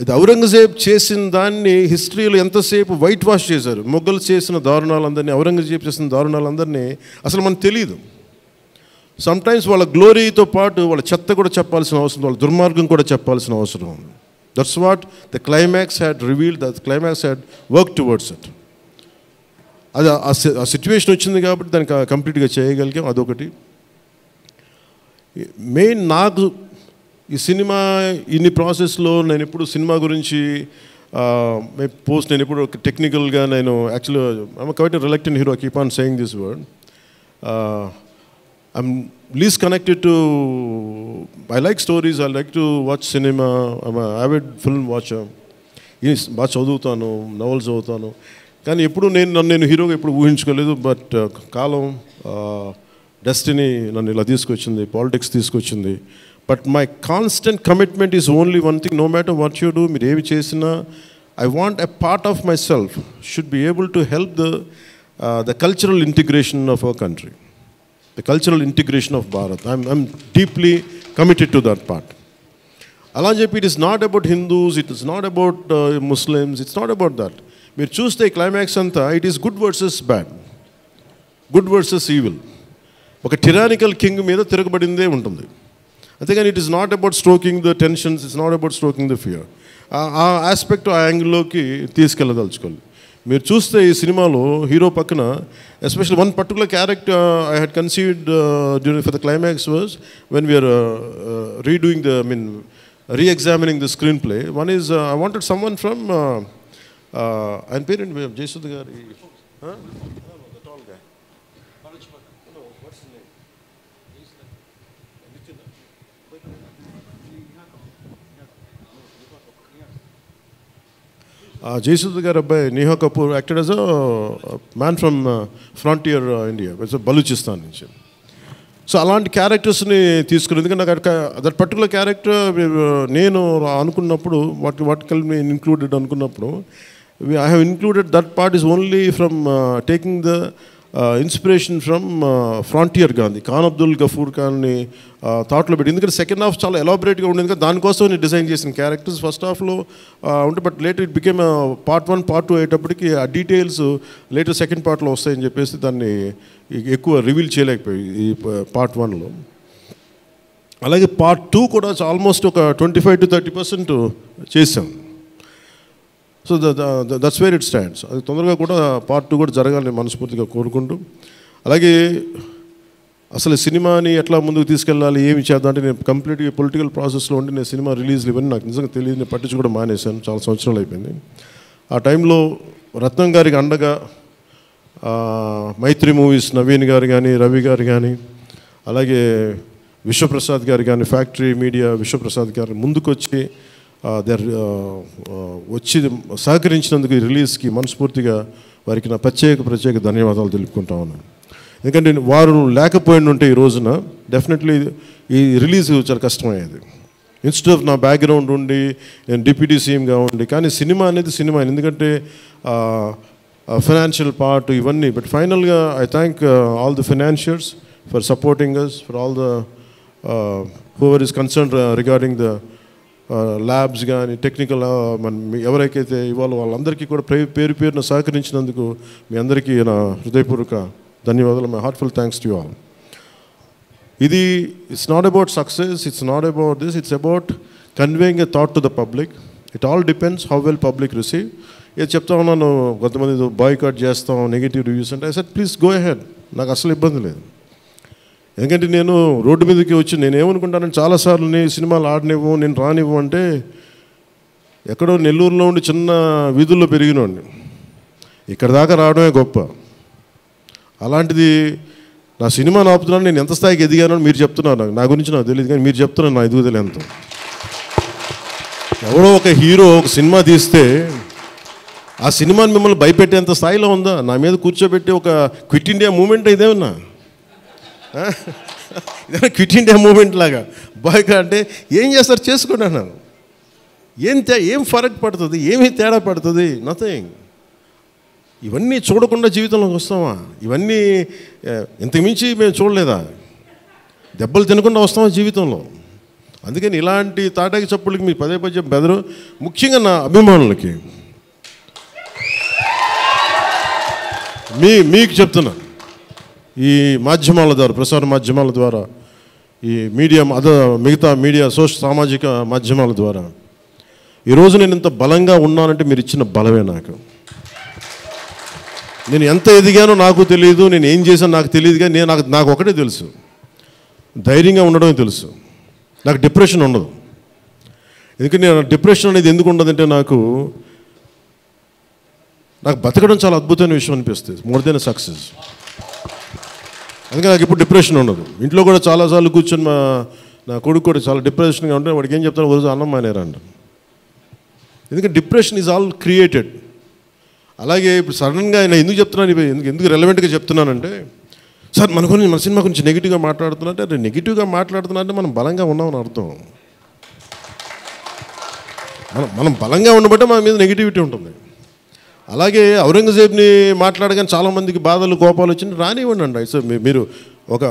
Speaker 7: ఇది ఔరంగజేబ్ చేసిన దాన్ని హిస్టరీలో ఎంతసేపు white wash చేశారు. మొఘల్ చేసిన దారుణాలందరినీ, ఔరంగజేబ్ చేసిన దారుణాలందరినీ అసలు మనకు తెలియదు. సమ్టైమ్స్ వాళ్ళ గ్లోరీతో పాటు వాళ్ళ చెత్త కూడా చెప్పాల్సిన అవసరం, వాళ్ళ దుర్మార్గం కూడా చెప్పాల్సిన అవసరం ఉంది. That's what the climax had revealed, the climax had work towards it. అది ఆ సిచ్యువేషన్ వచ్చింది కాబట్టి దానికి కంప్లీట్గా చేయగలిగాం. అదొకటి. మెయిన్ నాకు ఈ సినిమా ఇన్ని ప్రాసెస్లో నేను ఎప్పుడు సినిమా గురించి పోస్ట్ నేను ఎప్పుడు టెక్నికల్గా నేను యాక్చువల్గా I'm quite reluctant hero, keep on saying this word. I'm least connected to, I like stories, I like to watch cinema, I'm avid film watcher. బాగా చదువుతాను, నవల్స్ చదువుతాను, కానీ ఎప్పుడు నేను హీరోగా ఎప్పుడు ఊహించుకోలేదు. బట్ కాలం, డెస్టినీ నన్ను ఇలా తీసుకొచ్చింది, పాలిటిక్స్ తీసుకొచ్చింది. But my constant commitment is only one thing, no matter what you do, మీరు ఏమి చేసినా I want a part of my self should be able to help the cultural integration of our country, the cultural integration of Bharat. I'm deeply committed to that part. అలా అని చెప్పి it is not about Hindus, it is not about Muslims, it's not about that. మీరు చూస్తే climax అంతా it is good versus bad, good versus evil. ఒక tyrannical king మీద తిరగబడిందే ఉంటుంది. అంతేగాని it is not about stroking the tensions, it's not about stroking the fear. ఆ aspect, ఆ యాంగిల్లోకి తీసుకెళ్ళదలుచుకోవాలి. మీరు చూస్తే ఈ సినిమాలో హీరో పక్కన especially one particular character I had conceived during for the climax was when we are redoing the re-examining the screenplay. One is I wanted someone from ఆయన పేరేంటి జయసుధ గారి, the tall guy, no, what's his name, Jayasudha గారి అబ్బాయి Niha Kapoor acted as a man from frontier India, Balochistan నుంచి. So అలాంటి క్యారెక్టర్స్ని తీసుకుని, ఎందుకంటే నాకు దట్ పర్టికులర్ క్యారెక్టర్ నేను అనుకున్నప్పుడు వాట్ కెన్ బి ఇన్క్లూడెడ్ అనుకున్నప్పుడు I have included that part is only from taking the inspiration from frontier Gandhi, Khan Abdul Ghaffar ఖాన్ని థాట్లో పెట్టి. ఎందుకంటే సెకండ్ హాఫ్ చాలా ఎలాబరేట్గా ఉండేది కదా, దానికోసం నేను డిజైన్ చేసిన క్యారెక్టర్స్ ఫస్ట్ హాఫ్లో ఉంటే, but later it became part 1 part 2 అయ్యేటప్పటికి ఆ డీటెయిల్స్ లేటర్ సెకండ్ పార్ట్లో వస్తాయని చెప్పేసి దాన్ని ఎక్కువ రివీల్ చేయలేకపోయి ఈ పార్ట్ 1లో. అలాగే పార్ట్ 2 కూడా ఆల్మోస్ట్ ఒక 25 to 30% చేసాం. So that's where it stands. అది తొందరగా కూడా పార్ట్ 2 కూడా జరగాలని మనస్ఫూర్తిగా కోరుకుంటూ, అలాగే అసలు సినిమాని ఎట్లా ముందుకు తీసుకెళ్ళాలి, ఏమి చేద్దాం అంటే నేను కంప్లీట్గా పొలిటికల్ ప్రాసెస్లో ఉండి నేను సినిమా రిలీజ్లు ఇవన్నీ నాకు నిజంగా తెలియదు, నేను పట్టించుకోవడం మానేశాను, చాలా సంవత్సరాలు అయిపోయింది. ఆ టైంలో రత్నం గారికి అండగా మైత్రి మూవీస్ నవీన్ గారు కానీ, రవి గారు కానీ, అలాగే విశ్వప్రసాద్ గారు కానీ, ఫ్యాక్టరీ మీడియా విశ్వప్రసాద్ గారు ముందుకొచ్చి వచ్చి సహకరించినందుకు ఈ రిలీజ్కి మనస్ఫూర్తిగా వారికి నా ప్రత్యేక ధన్యవాదాలు తెలుపుకుంటా ఉన్నాను. ఎందుకంటే వారు లేకపోయిన ఉంటే ఈ రోజున డెఫినెట్లీ ఈ రిలీజ్ చాలా కష్టమయ్యేది. ఇన్స్టెడ్ ఆఫ్ నా బ్యాక్గ్రౌండ్ ఉండి నేను డిప్యూటీ సీఎంగా ఉండి, కానీ సినిమా అనేది సినిమా, ఎందుకంటే ఫైనాన్షియల్ పార్ట్ ఇవన్నీ. బట్ ఫైనల్గా I thank all the financiers for supporting us, for all the whoever is concern regarding the labs కానీ టెక్నికల్ ఎవరికైతే ఇవ్వాలో వాళ్ళందరికీ కూడా పేరున సహకరించినందుకు మీ అందరికీ నా హృదయపూర్వక ధన్యవాదాలు. My heartful thanks to you all. ఇది it's not about success, it's not about this, it's about conveying a thought to the public. It all depends how well public receive. ఏది చెప్తా ఉన్నాను, కొంతమంది బాయ్కాట్ చేస్తాం, నెగిటివ్ రివ్యూస్ అంటే, I said please go ahead, నాకు అసలు ఇబ్బంది లేదు. ఎందుకంటే నేను రోడ్డు మీదకి వచ్చి నేను ఏమనుకుంటానంటే చాలాసార్లు నేను సినిమాలు ఆడనివ్వు, నేను రానివ్వు అంటే, ఎక్కడో నెల్లూరులో ఉండి చిన్న వీధుల్లో పెరిగినోడిని, ఇక్కడ దాకా రావడమే గొప్ప. అలాంటిది నా సినిమాను ఆపుతున్నాను, నేను ఎంత స్థాయికి ఎదిగానో మీరు చెప్తున్నారు. నా గురించి నాకు తెలియదు, కానీ మీరు చెప్తున్నారు నా ఎదుగుదల ఎంత. ఎవరో ఒక హీరో ఒక సినిమా తీస్తే ఆ సినిమాని మిమ్మల్ని భయపెట్టేంత స్థాయిలో ఉందా? నా మీద కూర్చోబెట్టి ఒక క్విట్ ఇండియా మూమెంట్ ఇదేమన్నా, ఇదే క్విట్ ఇండియా మూమెంట్ లాగా బాయ్గా అంటే ఏం చేస్తారు చేసుకోండి అన్నాను. ఏం ఫరక్ పడుతుంది, ఏమీ తేడా పడుతుంది? నథింగ్. ఇవన్నీ చూడకుండా జీవితంలోకి వస్తామా? ఇవన్నీ ఇంతకుమించి మేము చూడలేదా? దెబ్బలు తినకుండా వస్తామా జీవితంలో? అందుకని ఇలాంటి తాటాకి చప్పులకి మీరు పదే బెదరు. ముఖ్యంగా నా అభిమానులకి మీకు చెప్తున్నా, ఈ మాధ్యమాల ద్వారా, ప్రసార మాధ్యమాల ద్వారా, ఈ మీడియా మిగతా మీడియా సామాజిక మాధ్యమాల ద్వారా ఈరోజు నేను ఇంత బలంగా ఉన్నానంటే మీరు ఇచ్చిన బలమే నాకు. నేను ఎంత ఎదిగానో నాకు తెలియదు, నేను ఏం చేశానో నాకు తెలియదు, కానీ నాకు ఒకటే తెలుసు, ధైర్యంగా ఉండడమే తెలుసు. నాకు డిప్రెషన్ ఉండదు. ఎందుకంటే డిప్రెషన్ అనేది ఎందుకు ఉండదంటే నాకు బతకడం చాలా అద్భుతమైన విషయం అనిపిస్తుంది, మోర్ దెన్ సక్సెస్. అందుకే నాకు ఇప్పుడు డిప్రెషన్ ఉండదు. ఇంట్లో కూడా చాలాసార్లు కూర్చొని నా కొడుకు కూడా చాలా డిప్రెషన్గా ఉంటే వాడికి ఏం చెప్తాను, రోజు అన్నం మానేరంట. ఎందుకంటే డిప్రెషన్ ఈజ్ ఆల్ క్రియేటెడ్. అలాగే ఇప్పుడు సడన్గా ఆయన ఎందుకు చెప్తున్నాను, ఎందుకు రెలవెంట్గా చెప్తున్నానంటే, సార్ మన సినిమా గురించి నెగిటివ్గా మాట్లాడుతున్నట్టే, అదే నెగిటివ్గా మాట్లాడుతున్నట్టే మనం బలంగా ఉన్నామని అర్థం. మనం బలంగా ఉండబట్టే మన మీద నెగిటివిటీ ఉంటుంది. అలాగే ఔరంగజేబ్ని మాట్లాడగానే చాలామందికి బాధలు కోపాలు వచ్చింది, రానివ్వండి అండి. సో మీరు ఒక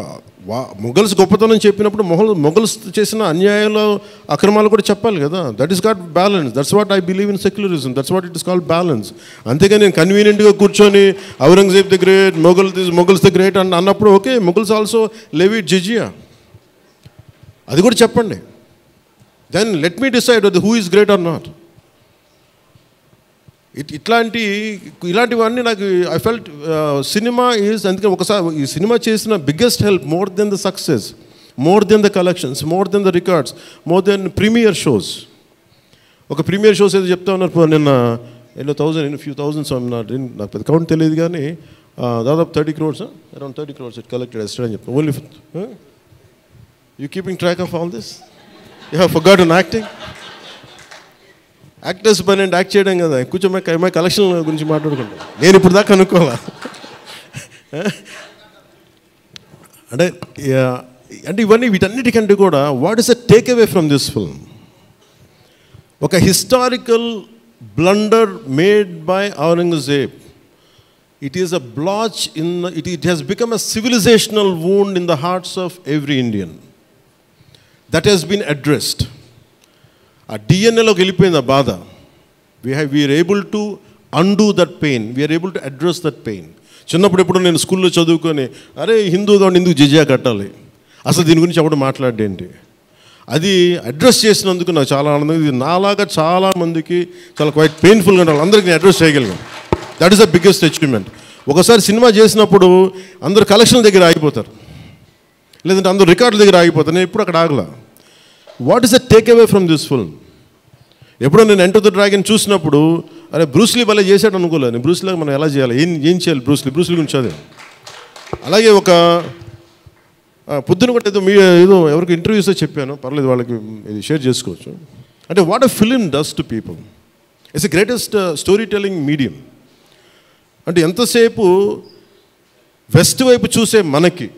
Speaker 7: మొఘల్స్ గొప్పతనం చెప్పినప్పుడు మొఘల్స్ చేసిన అన్యాయాలు అక్రమాలు కూడా చెప్పాలి కదా. That is got balance. That's what I believe in secularism. That's what it is called balance. అంతేగాని నేను కన్వీనియంట్గా కూర్చొని Aurangzeb the great, Mughals the great అన్నప్పుడు ఓకే, మొఘల్స్ ఆల్సో లెవిడ్ జిజియా, అది కూడా చెప్పండి. Then let me decide who is great or not. ఇలాంటివన్నీ నాకు ఐ ఫెల్ట్ సినిమా ఈజ్, అందుకే ఒకసారి ఈ సినిమా చేసిన biggest help, more than the success, more than the collections, more than the records, more than premier shows. ఒక premier shows ఏదో చెప్తా ఉన్నారు నిన్న, ఫ్యూ థౌజండ్స్, నాకు పెద్ద కౌంట్ తెలియదు కానీ దాదాపు 30 crores, around 30 crores it collected yesterday అని చెప్తాను. Only you keeping track of all this? You have forgotten acting? Actors పని అంటే యాక్ట్ చేయడం కదా, కొంచెం మా కలెక్షన్ గురించి మాట్లాడుకుంటాం. నేను ఇప్పుడు దాకా అనుకోవాలా అంటే ఇవన్నీ వీటన్నిటికంటే కూడా what is a take away from this film? ఒక historical blunder made by Aurangzeb. It is a blotch it has become a civilizational wound in the hearts of every Indian. That has been addressed. ఆ డిఎన్ఏలోకి వెళ్ళిపోయింది ఆ బాధ. We are able to undo that pain, we are able to address that pain. చిన్నప్పుడు ఎప్పుడు నేను స్కూల్లో చదువుకొని, అరే హిందూగా ఉండి ఎందుకు జిజియా కట్టాలి, అసలు దీని గురించి అప్పుడు మాట్లాడేంటి, అది అడ్రస్ చేసినందుకు నాకు చాలా ఆనందం. ఇది నాలాగా చాలామందికి చాలా క్వైట్ పెయిన్ఫుల్గా ఉండాలి, అందరికీ నేను అడ్రస్ చేయగలిగాను. That is the biggest achievement. ఒకసారి సినిమా చేసినప్పుడు అందరు కలెక్షన్ల దగ్గర ఆగిపోతారు, లేదంటే అందరూ రికార్డుల దగ్గర ఆగిపోతారు. నేను ఎప్పుడు అక్కడ ఆగలా. What is the take away from this film? ఎప్పుడో నేను ఎంటర్ ద డ్రాగన్ చూసినప్పుడు, అరే బ్రూస్లీ భలే చేశాడు అనుకోలేదు. నేను బ్రూస్లీగా మనం ఎలా చేయాలి, ఏం చేయాలి, బ్రూస్లీ గురించి చదివాను. అలాగే ఒక పొద్దున కూడా ఏదో ఎవరికి ఇంటర్వ్యూస్లో చెప్పాను, పర్లేదు వాళ్ళకి ఇది షేర్ చేసుకోవచ్చు. అంటే what a film does to people. It's the greatest story telling medium. అంటే ఎంతసేపు వెస్ట్ వైపు చూసే మనకి,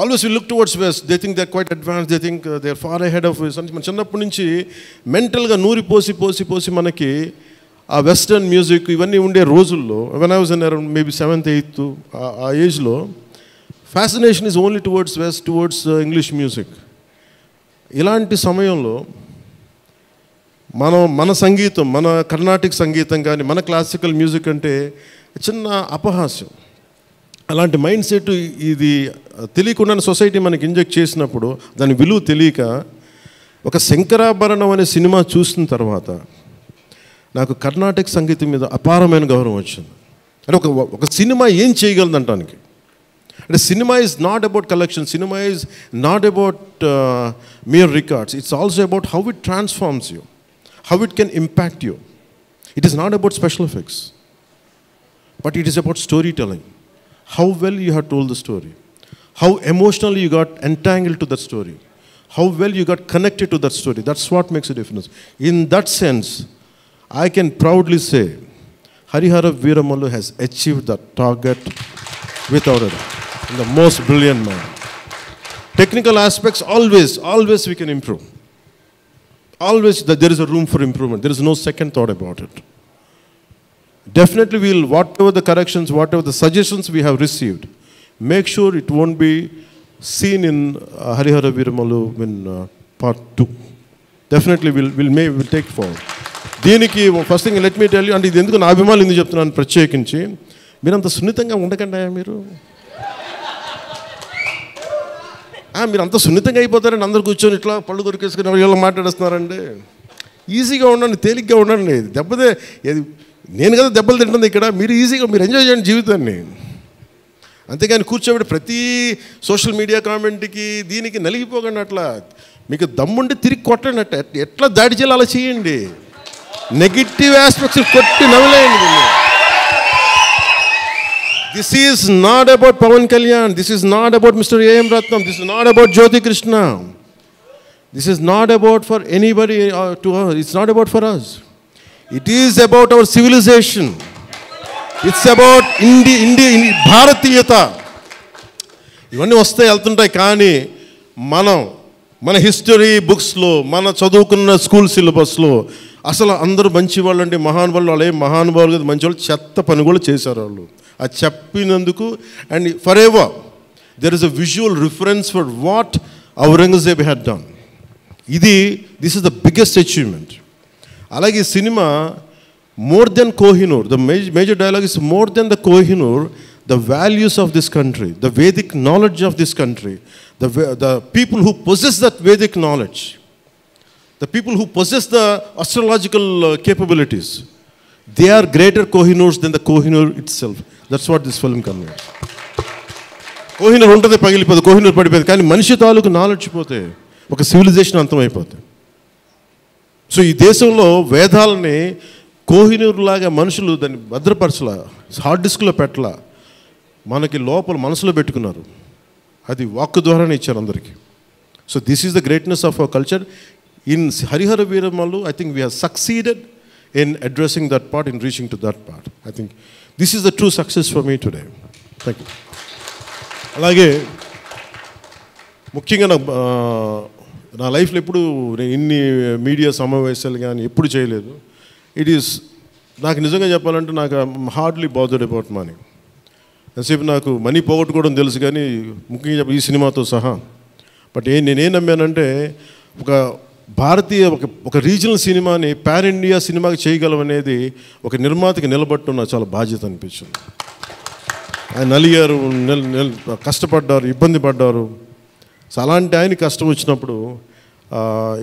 Speaker 7: always we look towards west, they think they are quite advance, they think they are far ahead of west. అంటే మన చిన్నప్పటి నుంచి మెంటల్గా నూరి పోసి మనకి ఆ వెస్టర్న్ మ్యూజిక్ ఇవన్నీ ఉండే రోజుల్లో, when I was in around maybe 7th 8th ఆ ఏజ్లో, fascination is only towards west, towards English music. ఇలాంటి సమయంలో మన సంగీతం, మన కర్ణాటిక్ సంగీతం కానీ మన క్లాసికల్ మ్యూజిక్ అంటే చిన్న అపహాస్యం. అలాంటి మైండ్ సెట్ ఇది తెలియకుండా సొసైటీ మనకి ఇంజెక్ట్ చేసినప్పుడు, దాని విలువ తెలియక, ఒక శంకరాభరణం అనే సినిమా చూసిన తర్వాత నాకు కర్ణాటక సంగీతం మీద అపారమైన గౌరవం వచ్చింది. అంటే ఒక సినిమా ఏం చేయగలదు అంటానికి. అంటే cinema is not about collection, cinema is not about mere records, it's also about how it transforms you, how it can impact you. It is not about special effects, but it is about story telling. How well you have told the story, how emotionally you got entangled to that story, how well you got connected to that story. That's what makes a difference. In that sense, I can proudly say Harihara Veeramallu has achieved that target without a doubt. In the most brilliant manner. Technical aspects, always we can improve. Always there is a room for improvement. There is no second thought about it. Definitely we'll, whatever the corrections, whatever the suggestions we have received, make sure it won't be seen in Harihara Veeramallu in part 2. Definitely we'll take forward. దీనికి first thing let me tell you, అంటే ఇది ఎందుకు నా అభిమానులు ఎందుకు చెప్తున్నాను ప్రత్యేకించి, మీరంత సున్నితంగా ఉండకండి మీరు. మీరు అంత సున్నితంగా అయిపోతారండి, అందరు కూర్చొని ఇట్లా పళ్ళు దొరికేసుకుని వీళ్ళు మాట్లాడేస్తున్నారండి. ఈజీగా ఉండండి, తేలిగ్గా ఉండండి. నేను కదా దెబ్బలు తింటుంది ఇక్కడ, మీరు ఈజీగా మీరు ఎంజాయ్ చేయండి జీవితాన్ని. అంతేగాని కూర్చోబెట్టి ప్రతి సోషల్ మీడియా కామెంట్కి దీనికి నలిగిపోకండి. అట్లా మీకు దమ్ముండి తిరిగి కొట్టండి. ఎట్లా దాడి చేయాలి అలా చేయండి. నెగిటివ్ ఆస్పెక్ట్స్ కొట్టి నవ్వలేయండి. This is not about Pawan Kalyan. This is not about Mr. A.M. Ratnam. This is not about Jyoti Krishna. This is not about for anybody to us. It's not about for us. It is about our civilization. It's about భారతీయత. ఇవన్నీ వస్తాయి వెళ్తుంటాయి. కానీ మన history బుక్స్లో, మన చదువుకున్న school సిలబస్లో అసలు అందరూ మంచి వాళ్ళు అంటే మహానుభావులు, వాళ్ళు ఏం మహానుభావులు కదా, మంచి వాళ్ళు చెత్త పని కూడా చేశారు వాళ్ళు. అది చెప్పినందుకు and for ever there is a visual reference for what Aurangzeb had done. This is the biggest achievement. అలాగే cinema more than Kohinoor, the major dialogue is more than the Kohinoor, the values of this country, the Vedic knowledge of this country, the people who possess that Vedic knowledge, the people who possess the astrological capabilities, they are greater Kohinoors than the Kohinoor itself. That's what this film conveys. Kohinoor untade pagilipadu, Kohinoor padipoyadu, కానీ మనిషి తాలూకు knowledge పోతే ఒక civilisation అంతమైపోతుంది. So ఈ దేశంలో వేదాలని కోహినూర్ లాగా మనుషులు దాన్ని భద్రపరచలా, హార్డ్ డిస్క్లో పెట్టలా, మనకి లోపల మనసులో పెట్టుకున్నారు. అది వాక్కు ద్వారానే ఇచ్చారు అందరికీ. So this is the greatness of our culture. In Harihara Veeramallu I think we have succeeded in addressing that part, in reaching to that part. I think this is the true success for me today. Thank you. అలాగే ముఖ్యంగా నా లైఫ్లో ఎప్పుడు ఇన్ని media సమావేశాలు కానీ ఎప్పుడు చేయలేదు. నాకు నిజంగా చెప్పాలంటే నాకు హార్డ్లీ బాదర్డ్ అబౌట్ మనీ. ఎంతసేపు నాకు మనీ పోగొట్టుకోవడం తెలుసు, కానీ ముఖ్యంగా చెప్పి ఈ సినిమాతో సహా. బట్ నేనేం నమ్మానంటే ఒక భారతీయ ఒక రీజనల్ సినిమాని పాన్ ఇండియా సినిమాకి చేయగలం అనేది ఒక నిర్మాతకి నిలబట్టున్న చాలా బాధ్యత అనిపించింది. ఆయన నలిగారు, కష్టపడ్డారు, ఇబ్బంది పడ్డారు. సో అలాంటి ఆయన కష్టం వచ్చినప్పుడు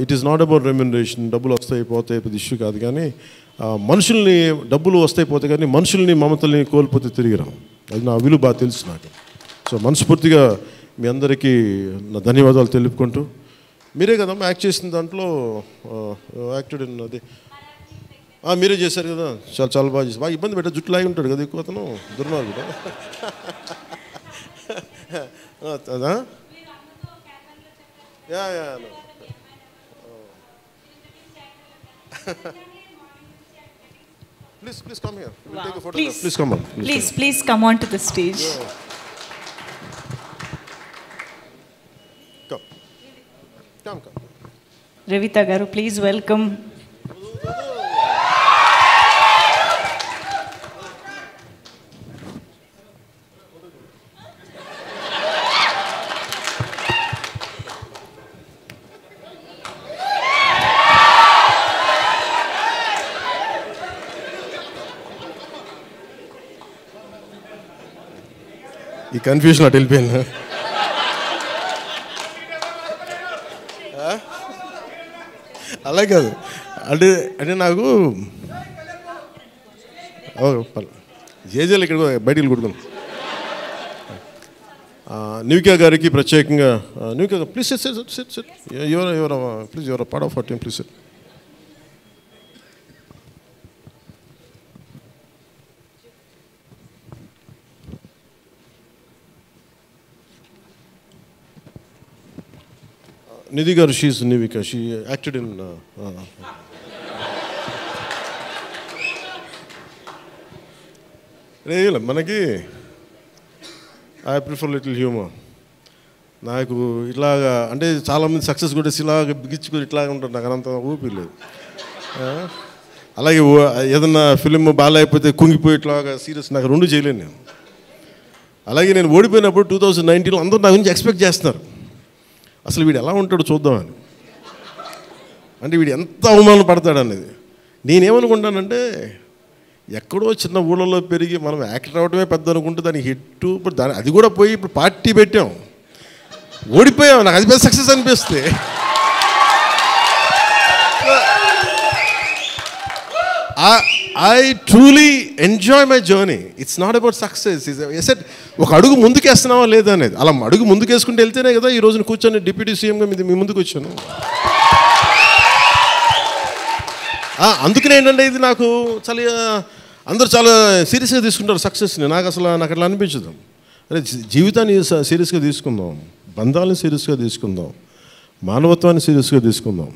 Speaker 7: it is not about remuneration, డబ్బులు వస్తాయి పోతాయి పెద్ద ఇష్యూ కాదు. కానీ మనుషుల్ని డబ్బులు వస్తాయి పోతాయి, కానీ మనుషుల్ని మమతల్ని కోల్పోతే తిరిగి రాం. అది నా విలువ బాగా తెలుసు నాకు. సో మనస్ఫూర్తిగా మీ అందరికీ నా ధన్యవాదాలు తెలుపుకుంటూ, మీరే కదమ్మా యాక్ట్ చేసిన దాంట్లో యాక్టెడ్ అది మీరే చేశారు కదా, చాలా బాగా చేశారు. బాగా ఇబ్బంది పెట్టా, జుట్టు లాగి ఉంటాడు కదా ఎక్కువ అతను, దుర్మార్గుడు. అదా Please come here. We'll take a photograph. Please come on.
Speaker 2: Please come on to the stage.
Speaker 7: Come.
Speaker 2: Revita garu, please welcome.
Speaker 7: ఈ కన్ఫ్యూజన్ అటు వెళ్ళిపోయాను. అలా కాదు అంటే నాకు జేజేలు ఇక్కడ బయటికి కొట్టుకున్నాను. న్యూకియా గారికి ప్రత్యేకంగా, న్యూకియా please sit please your part of our team, please sit. Nidhi garu, she's Nivika. She acted in. మనకి ఐ ప్రిఫర్ లిటిల్ హ్యూమర్. నాకు ఇట్లాగా అంటే చాలామంది సక్సెస్ కూడా ఇలాగ బిగించుకుని ఇట్లాగా ఉంటారు, నాకు అంత ఊపి లేదు. అలాగే ఏదన్నా ఫిలిం బాగాలేకపోతే కుంగిపోయి ఇట్లాగా సీరియస్, నాకు రెండు చేయలేను నేను. అలాగే నేను ఓడిపోయినప్పుడు 2019లో అందరూ నా గురించి ఎక్స్పెక్ట్ చేస్తున్నారు, అసలు వీడు ఎలా ఉంటాడో చూద్దామని. అంటే వీడు ఎంత అవమానం పడతాడు అనేది. నేనేమనుకుంటానంటే ఎక్కడో చిన్న ఊళ్ళలో పెరిగి మనం యాక్టర్ అవడమే పెద్ద అనుకుంటే దానికి హిట్, ఇప్పుడు దాని అది కూడా పోయి ఇప్పుడు పార్టీ పెట్టాం, ఓడిపోయాం. నాకు అది పెద్ద సక్సెస్ అనిపిస్తే. I truly enjoy my journey. It's not about success. ఒక అడుగు ముందుకేస్తున్నావా లేదా అనేది. అలా అడుగు ముందుకేసుకుంటూ వెళ్తేనే కదా ఈ రోజున కూర్చొని డిప్యూటీ సీఎంగా మీ ముందుకు వచ్చాను. అందుకనే ఏంటంటే ఇది నాకు చాలా అందరూ చాలా సీరియస్గా తీసుకుంటారు సక్సెస్ని. నాకు అట్లా అనిపించదు. అరే జీవితాన్ని సీరియస్గా తీసుకుందాం, బంధాలను సీరియస్గా తీసుకుందాం, మానవత్వాన్ని సీరియస్గా తీసుకుందాం.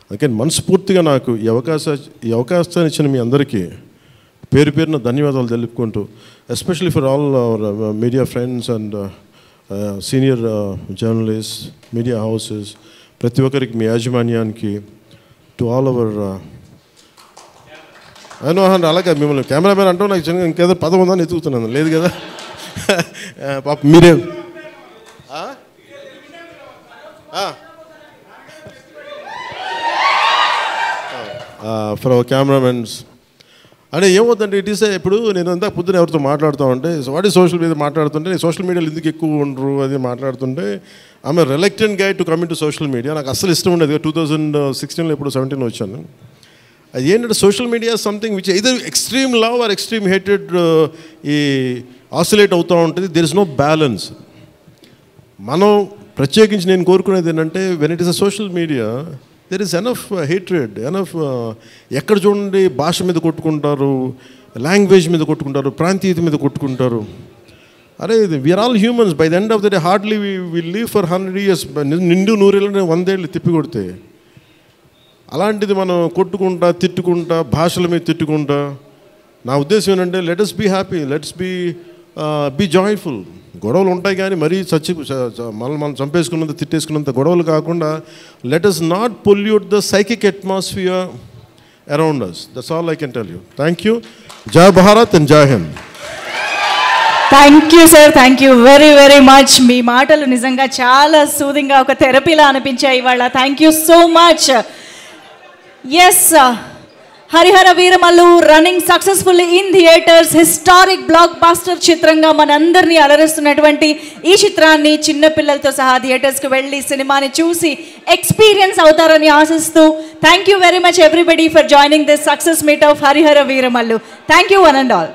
Speaker 7: అందుకని మనస్ఫూర్తిగా నాకు ఈ అవకాశాన్ని ఇచ్చిన మీ అందరికీ పేరు పేరున ధన్యవాదాలు తెలుపుకుంటూ, especially for all our media friends and senior journalist, media houses, ప్రతి ఒక్కరికి మీ యాజమాన్యానికి, టు ఆల్ అవర్ అలాగే మిమ్మల్ని కెమెరామెన్ అంటూ నాకు ఇంకేదో పదం ఉందని ఎత్తుకుతున్నాను, లేదు కదా పాప మీరే ఫర్ అవర్ కెమెరామెన్స్. అంటే ఏమవుతుందంటే ఇట్ ఈస్ ఇప్పుడు నేను అంతా పొద్దున ఎవరితో మాట్లాడుతూ ఉంటే వాటి సోషల్ మీడియా మాట్లాడుతుంటే నేను సోషల్ మీడియాలో ఎందుకు ఎక్కువ ఉండరు అది మాట్లాడుతుంటే I'm a reluctant guy to coming to social media. నాకు అసలు ఇష్టం ఉండేది. 2016లో ఇప్పుడు 17 వచ్చాను. అది ఏంటంటే social media something which either extreme love or extreme hated ఈ ఆసిలేట్ అవుతూ ఉంటుంది. There is no balance. మనం ప్రత్యేకించి నేను కోరుకునేది ఏంటంటే when it is a social media there is enough hatred, enough ఎక్కడ చూడండి భాష మీద కొట్టుకుంటారు, లాంగ్వేజ్ మీద కొట్టుకుంటారు, ప్రాంతీయత మీద కొట్టుకుంటారు. అరే we are all humans. By the end of the day hardly we live for 100 years. నిండు 100 ఏళ్ళని 100 ఏళ్ళు తిప్పి కొడితే అలాంటిది మనం కొట్టుకుంటా తిట్టుకుంటా భాషల మీద తిట్టుకుంటా. నా ఉద్దేశం ఏంటంటే let us be happy, let's be joyful. గొడవలు ఉంటాయి కానీ మరీ మనం చంపేసుకున్నంత తిట్టేసుకున్నంత గొడవలు కాకుండా let us not pollute the psychic atmosphere around us. That's all I can tell you. Thank you. జై భారత్ అండ్ జై Hind.
Speaker 2: Thank you sir, thank you very very much. మీ మాటలు నిజంగా చాలా సూదింగ్గా ఒక థెరపీలా అనిపించాయి ఇవాళ. Thank you so much. Yes, Hari Hara Veera Mallu running successfully in theatres. Historic black buster చిత్రంగా మనందరినీ అలరిస్తున్నటువంటి ఈ చిత్రాన్ని చిన్నపిల్లలతో సహా థియేటర్స్కి వెళ్ళి సినిమాని చూసి ఎక్స్పీరియన్స్ అవుతారని ఆశిస్తూ thank you very much everybody for joining this success meet of Harihara Veeramallu. Thank you one and all.